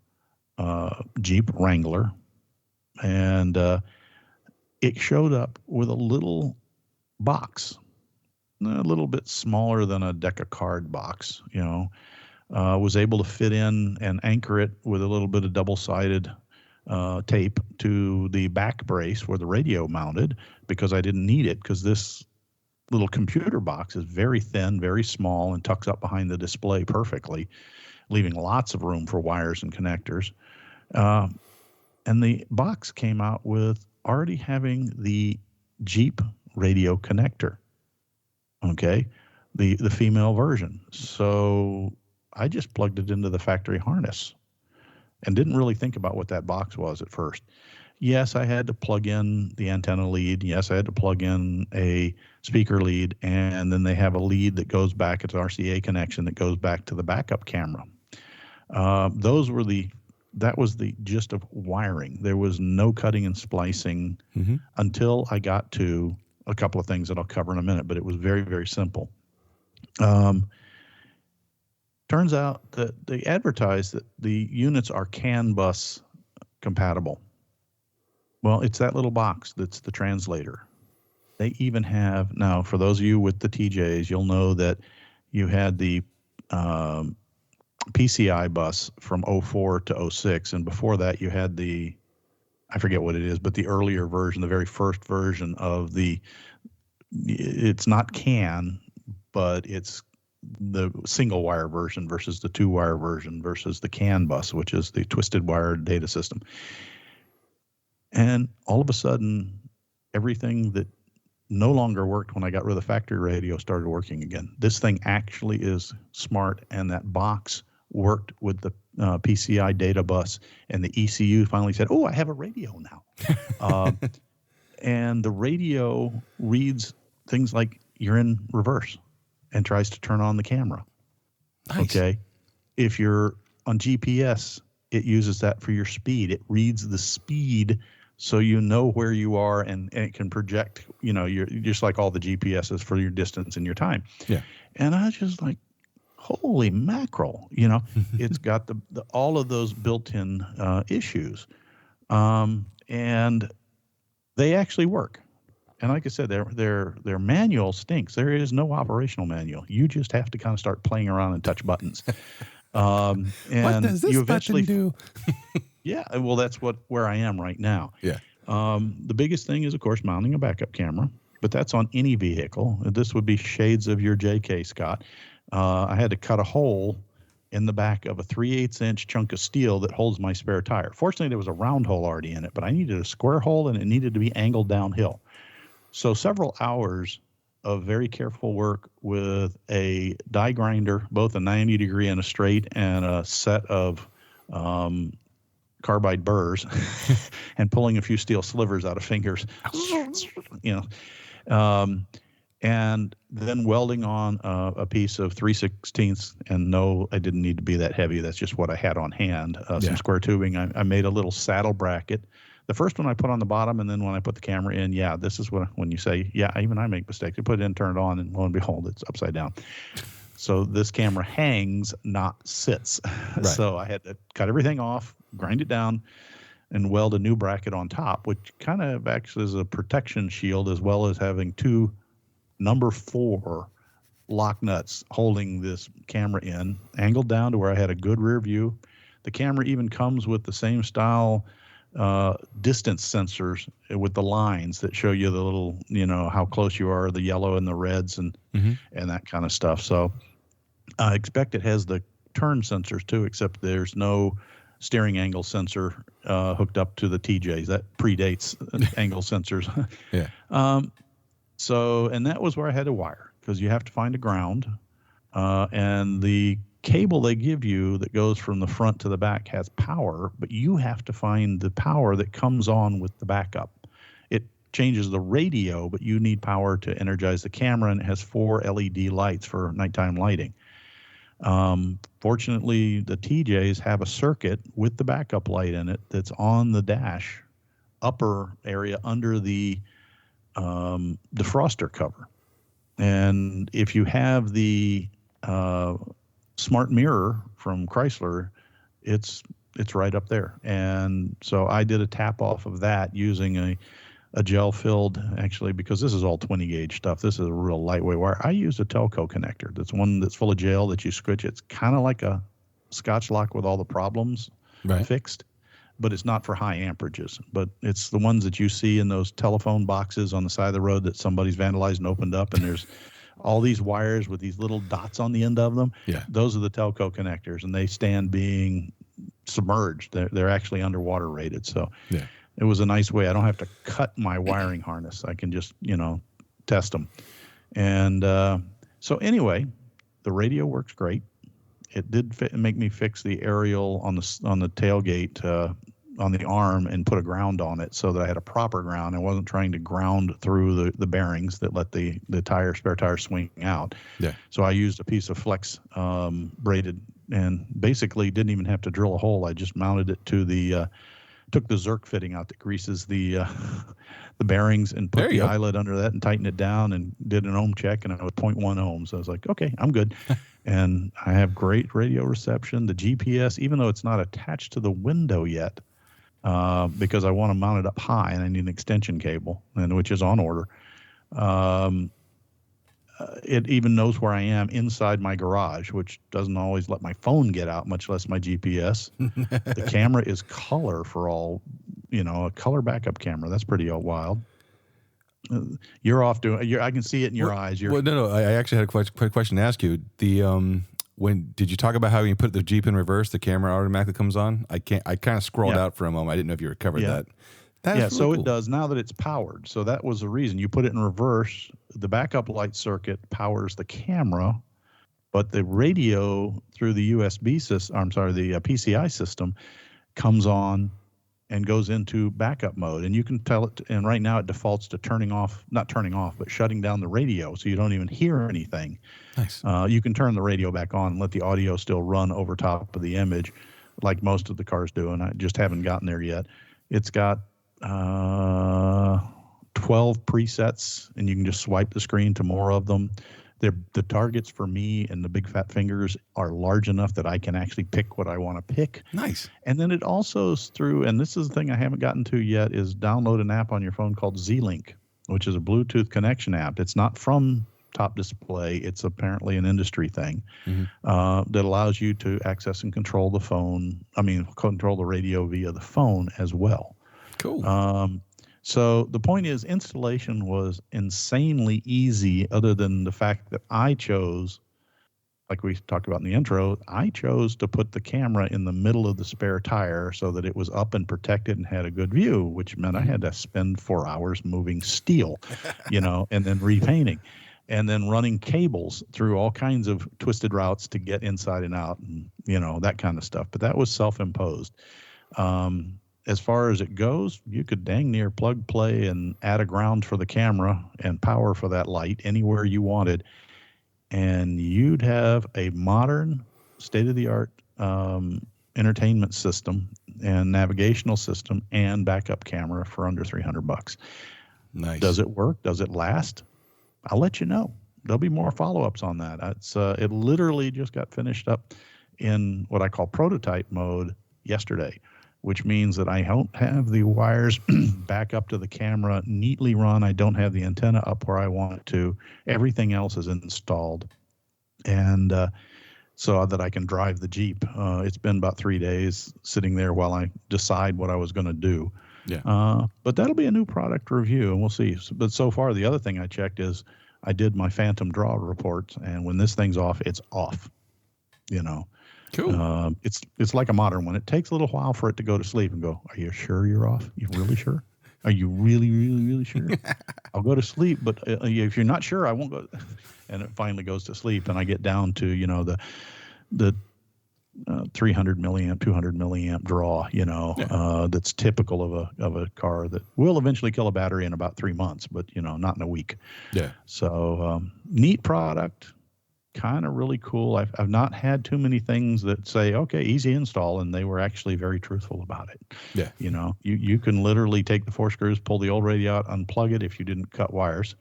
Jeep Wrangler, and it showed up with a little box, a little bit smaller than a deck of card box, was able to fit in and anchor it with a little bit of double-sided tape to the back brace where the radio mounted, because I didn't need it, because this little computer box is very thin, very small, and tucks up behind the display perfectly, leaving lots of room for wires and connectors. And the box came out with already having the Jeep radio connector, okay, the female version. So I just plugged it into the factory harness and didn't really think about what that box was at first. Yes, I had to plug in the antenna lead. Yes, I had to plug in a speaker lead, and then they have a lead that goes back. It's RCA connection that goes back to the backup camera. Those were the that was the gist of wiring. There was no cutting and splicing until I got to a couple of things that I'll cover in a minute, but it was very, very simple. Turns out that they advertise that the units are CAN bus compatible. Well, it's that little box that's the translator. They even have, now for those of you with the TJs, you'll know that you had the PCI bus from 04 to 06, and before that you had the, I forget what it is, but the earlier version, the very first version of it's not CAN, but it's the single wire version versus the 2-wire version versus the CAN bus, which is the twisted wire data system. And all of a sudden, everything that no longer worked when I got rid of the factory radio started working again. This thing actually is smart, and that box worked with the PCI data bus, and the ECU finally said, oh, I have a radio now. And the radio reads things like you're in reverse and tries to turn on the camera. Nice. Okay. If you're on GPS, it uses that for your speed. It reads the speed so you know where you are, and it can project, you're just like all the GPSs for your distance and your time. Yeah. And I was just like, holy mackerel, it's got all of those built-in issues. And they actually work. And like I said, their manual stinks. There is no operational manual. You just have to kind of start playing around and touch buttons. And what does this you eventually button do? Yeah, well, that's where I am right now. Yeah. The biggest thing is, of course, mounting a backup camera, but that's on any vehicle. This would be shades of your JK, Scott. I had to cut a hole in the back of a 3/8-inch chunk of steel that holds my spare tire. Fortunately, there was a round hole already in it, but I needed a square hole, and it needed to be angled downhill. So several hours of very careful work with a die grinder, both a 90-degree and a straight, and a set of carbide burrs, and pulling a few steel slivers out of fingers, and then welding on a piece of 3/16, and no, I didn't need to be that heavy. That's just what I had on hand. Some square tubing. I made a little saddle bracket. The first one I put on the bottom, and then when I put the camera in, this is when you say, even I make mistakes. I put it in, turn it on, and lo and behold, it's upside down. So this camera hangs, not sits. Right. So I had to cut everything off, grind it down, and weld a new bracket on top, which kind of acts as a protection shield, as well as having two number 4 lock nuts holding this camera in, angled down to where I had a good rear view. The camera even comes with the same style distance sensors with the lines that show you the little, how close you are, the yellow and the reds and that kind of stuff. So I expect it has the turn sensors too, except there's no steering angle sensor hooked up to the TJs. That predates angle sensors. Yeah. And that was where I had to wire, because you have to find a ground, and the cable they give you that goes from the front to the back has power, but you have to find the power that comes on with the backup. It changes the radio, but you need power to energize the camera, and it has 4 LED lights for nighttime lighting. Fortunately, the TJs have a circuit with the backup light in it that's on the dash upper area under the defroster cover. And if you have the smart mirror from Chrysler, it's right up there. And so I did a tap off of that using a gel filled, actually, because this is all 20 gauge stuff. This is a real lightweight wire. I used a Telco connector. That's one that's full of gel that you switch. It's kind of like a Scotch lock with all the problems fixed, but it's not for high amperages. But it's the ones that you see in those telephone boxes on the side of the road that somebody's vandalized and opened up, and there's all these wires with these little dots on the end of them. Yeah. Those are the Telco connectors, and they stand being submerged. They're actually underwater rated. So it was a nice way. I don't have to cut my wiring harness. I can just, test them. And so anyway, the radio works great. It did make me fix the aerial on the tailgate on the arm and put a ground on it so that I had a proper ground. I wasn't trying to ground through the bearings that let the spare tire swing out. Yeah. So I used a piece of flex braided and basically didn't even have to drill a hole. I just mounted it to the took the Zerk fitting out that greases the the bearings and put the eyelet under that and tightened it down and did an ohm check, and it was 0.1 ohms. I was like, okay, I'm good. And I have great radio reception. The GPS, even though it's not attached to the window yet, because I want to mount it up high and I need an extension cable, and which is on order. It even knows where I am inside my garage, which doesn't always let my phone get out, much less my GPS. The camera is color for all, a color backup camera. That's pretty wild. You're off doing. I can see it in your eyes. No. I actually had a quick question to ask you. When did you talk about how when you put the Jeep in reverse, the camera automatically comes on? I kind of scrolled out for a moment. I didn't know if you recovered that. So it does now that it's powered. So that was the reason you put it in reverse. The backup light circuit powers the camera, but the radio through the USB system, the PCI system comes on and goes into backup mode. And you can tell it, and right now it defaults to not turning off, but shutting down the radio so you don't even hear anything. Nice. You can turn the radio back on and let the audio still run over top of the image like most of the cars do, and I just haven't gotten there yet. It's got 12 presets, and you can just swipe the screen to more of them. The targets for me and the big fat fingers are large enough that I can actually pick what I want to pick. Nice. And then it also is through, and this is the thing I haven't gotten to yet, is download an app on your phone called Z-Link, which is a Bluetooth connection app. It's not from Top Display. It's apparently an industry thing that allows you to access and control control the radio via the phone as well. Cool. So the point is, installation was insanely easy, other than the fact that I chose, like we talked about in the intro, I chose to put the camera in the middle of the spare tire so that it was up and protected and had a good view, which meant I had to spend 4 hours moving steel, and then repainting and then running cables through all kinds of twisted routes to get inside and out and, that kind of stuff. But that was self-imposed. As far as it goes, you could dang near plug, play, and add a ground for the camera and power for that light anywhere you wanted, and you'd have a modern, state-of-the-art entertainment system and navigational system and backup camera for under $300. Nice. Does it work? Does it last? I'll let you know. There'll be more follow-ups on that. It literally just got finished up in what I call prototype mode yesterday, which means that I don't have the wires back up to the camera neatly run. I don't have the antenna up where I want it to. Everything else is installed, and so that I can drive the Jeep. It's been about 3 days sitting there while I decide what I was going to do. Yeah. But that'll be a new product review, and we'll see. But so far, the other thing I checked is I did my phantom draw report, and when this thing's off, it's off. Cool. It's like a modern one. It takes a little while for it to go to sleep and go, are you sure you're off? You really sure? Are you really, really, really sure? I'll go to sleep, but if you're not sure, I won't go. And it finally goes to sleep, and I get down to, the 300 milliamp, 200 milliamp draw, that's typical of a car that will eventually kill a battery in about 3 months, but, not in a week. Yeah. So neat product. Kind of really cool. I've not had too many things that say, okay, easy install, and they were actually very truthful about it. Yeah. You can literally take the 4 screws, pull the old radio out, unplug it if you didn't cut wires.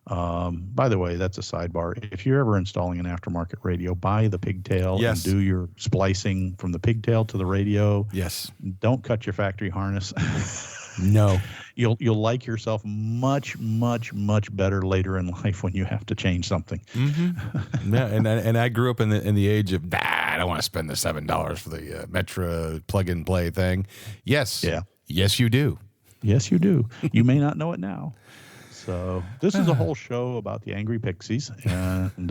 By the way, that's a sidebar. If you're ever installing an aftermarket radio, buy the pigtail and do your splicing from the pigtail to the radio. Yes. Don't cut your factory harness. No. You'll like yourself much, much, much better later in life when you have to change something. Mm-hmm. Yeah, and I grew up in the age of I don't want to spend the $7 for the Metra plug and play thing. Yes. Yeah. Yes, you do. Yes, you do. You may not know it now. So this is a whole show about the angry pixies and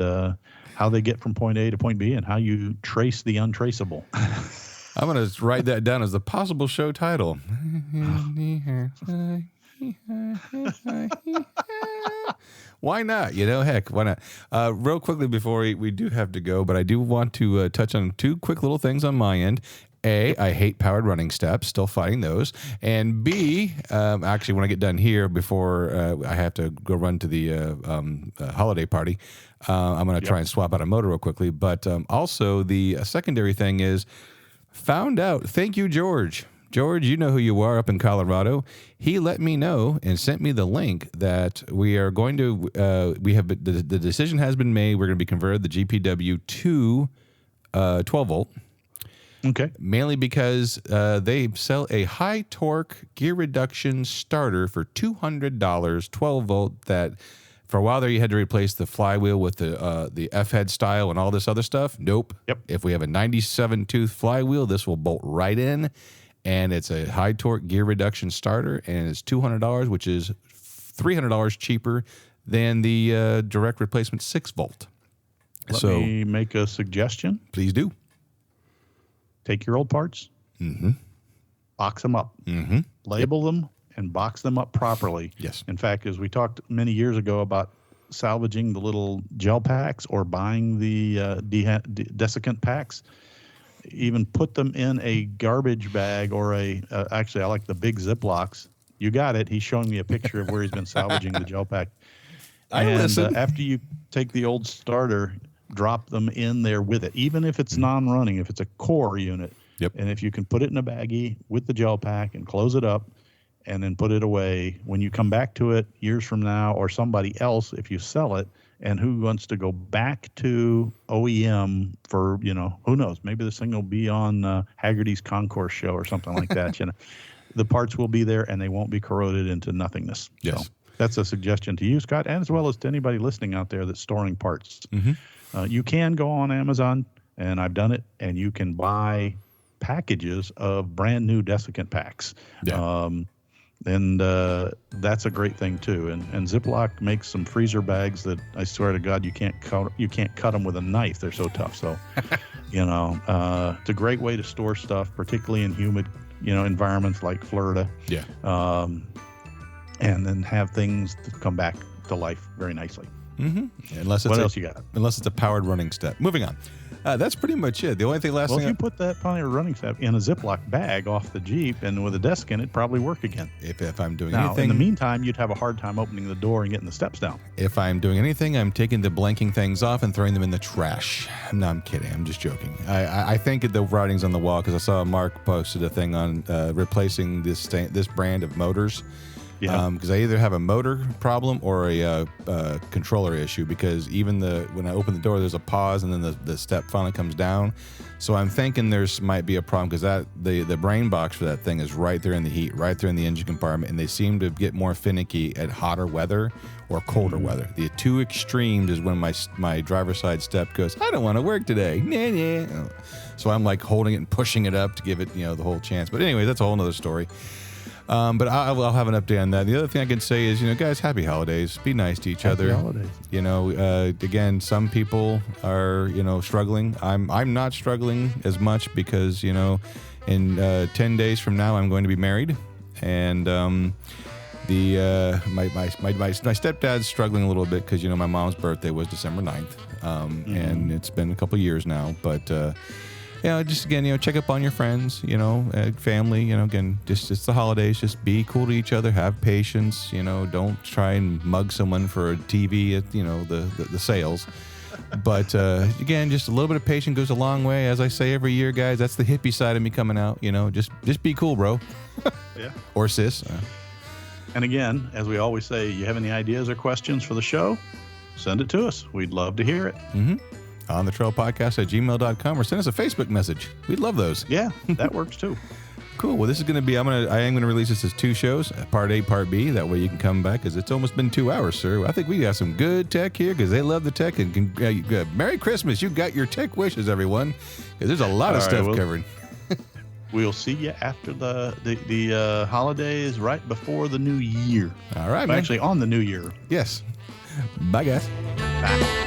how they get from point A to point B and how you trace the untraceable. I'm going to write that down as the possible show title. Why not? Heck, why not? Real quickly before we do have to go, but I do want to touch on 2 quick little things on my end. A, I hate powered running steps, still fighting those. And B, actually, when I get done here, before I have to go run to the holiday party, I'm going to try and swap out a motor real quickly. But also, the secondary thing is found out. Thank you, George. George, you know who you are up in Colorado. He let me know and sent me the link that we are going to, the decision has been made. We're going to be converted the GPW to 12 volt. Okay. Mainly because they sell a high torque gear reduction starter for $200, 12 volt, that for a while there you had to replace the flywheel with the F-head style and all this other stuff. Nope. Yep. If we have a 97 tooth flywheel, this will bolt right in. And it's a high torque gear reduction starter, and it's $200, which is $300 cheaper than the direct replacement 6 volt. Let me make a suggestion. Please do. Take your old parts, box them up, label them, and box them up properly. Yes. In fact, as we talked many years ago about salvaging the little gel packs or buying the desiccant packs, even put them in a garbage bag or actually, I like the big Ziplocs. You got it. He's showing me a picture of where he's been salvaging the gel pack. After you take the old starter, drop them in there with it, even if it's non-running, if it's a core unit. Yep. And if you can put it in a baggie with the gel pack and close it up and then put it away, when you come back to it years from now, or somebody else, if you sell it, and who wants to go back to OEM for, who knows, maybe this thing will be on Haggerty's Concourse show or something like that. The parts will be there and they won't be corroded into nothingness. Yes. So that's a suggestion to you, Scott, and as well as to anybody listening out there that's storing parts. You can go on Amazon, and I've done it, and you can buy packages of brand new desiccant packs. Yeah. And that's a great thing too. And Ziploc makes some freezer bags that I swear to God you can't cut them with a knife. They're so tough. So, it's a great way to store stuff, particularly in humid, environments like Florida. Yeah. And then have things to come back to life very nicely. What else you got? Unless it's a powered running step. Moving on. That's pretty much it. The only thing If you put that powered running step in a Ziploc bag off the Jeep and with a desk in it, probably work again. If I'm doing now, anything, in the meantime, you'd have a hard time opening the door and getting the steps down. If I'm doing anything, I'm taking the blanking things off and throwing them in the trash. No, I'm kidding. I'm just joking. I think the writing's on the wall because I saw Mark posted a thing on replacing this brand of motors. Yeah. Because I either have a motor problem or a controller issue, because even when I open the door, there's a pause and then the step finally comes down. So I'm thinking might be a problem because the brain box for that thing is right there in the heat, right there in the engine compartment, and they seem to get more finicky at hotter weather or colder weather. The two extremes is when my driver's side step goes, I don't want to work today. Nah. So I'm like holding it and pushing it up to give it the whole chance. But anyway, that's a whole nother story. But I'll have an update on that. The other thing I can say is, guys, happy holidays. Be nice to each other. Happy holidays. Again, some people are, struggling. I'm not struggling as much because, in 10 days from now, I'm going to be married. And my stepdad's struggling a little bit because, my mom's birthday was December 9th. And it's been a couple years now. But, just again, check up on your friends, family, again, it's the holidays. Just be cool to each other, have patience, don't try and mug someone for a TV at, the sales. But again, just a little bit of patience goes a long way. As I say every year, guys, that's the hippie side of me coming out, just be cool, bro. Yeah. Or sis. And again, as we always say, you have any ideas or questions for the show, send it to us. We'd love to hear it. On the trail podcast at gmail.com, or send us a Facebook message. We'd love those. Yeah, that works too. Cool. Well, this is going to be, I am going to release this as 2 shows, part A, part B. That way you can come back, because it's almost been 2 hours, sir. I think we got some good tech here, because they love the tech. And Merry Christmas. You got your tech wishes, everyone, because there's a lot of stuff covered. We'll see you after the holidays, right before the new year. All right, man. Actually, on the new year. Yes. Bye, guys. Bye.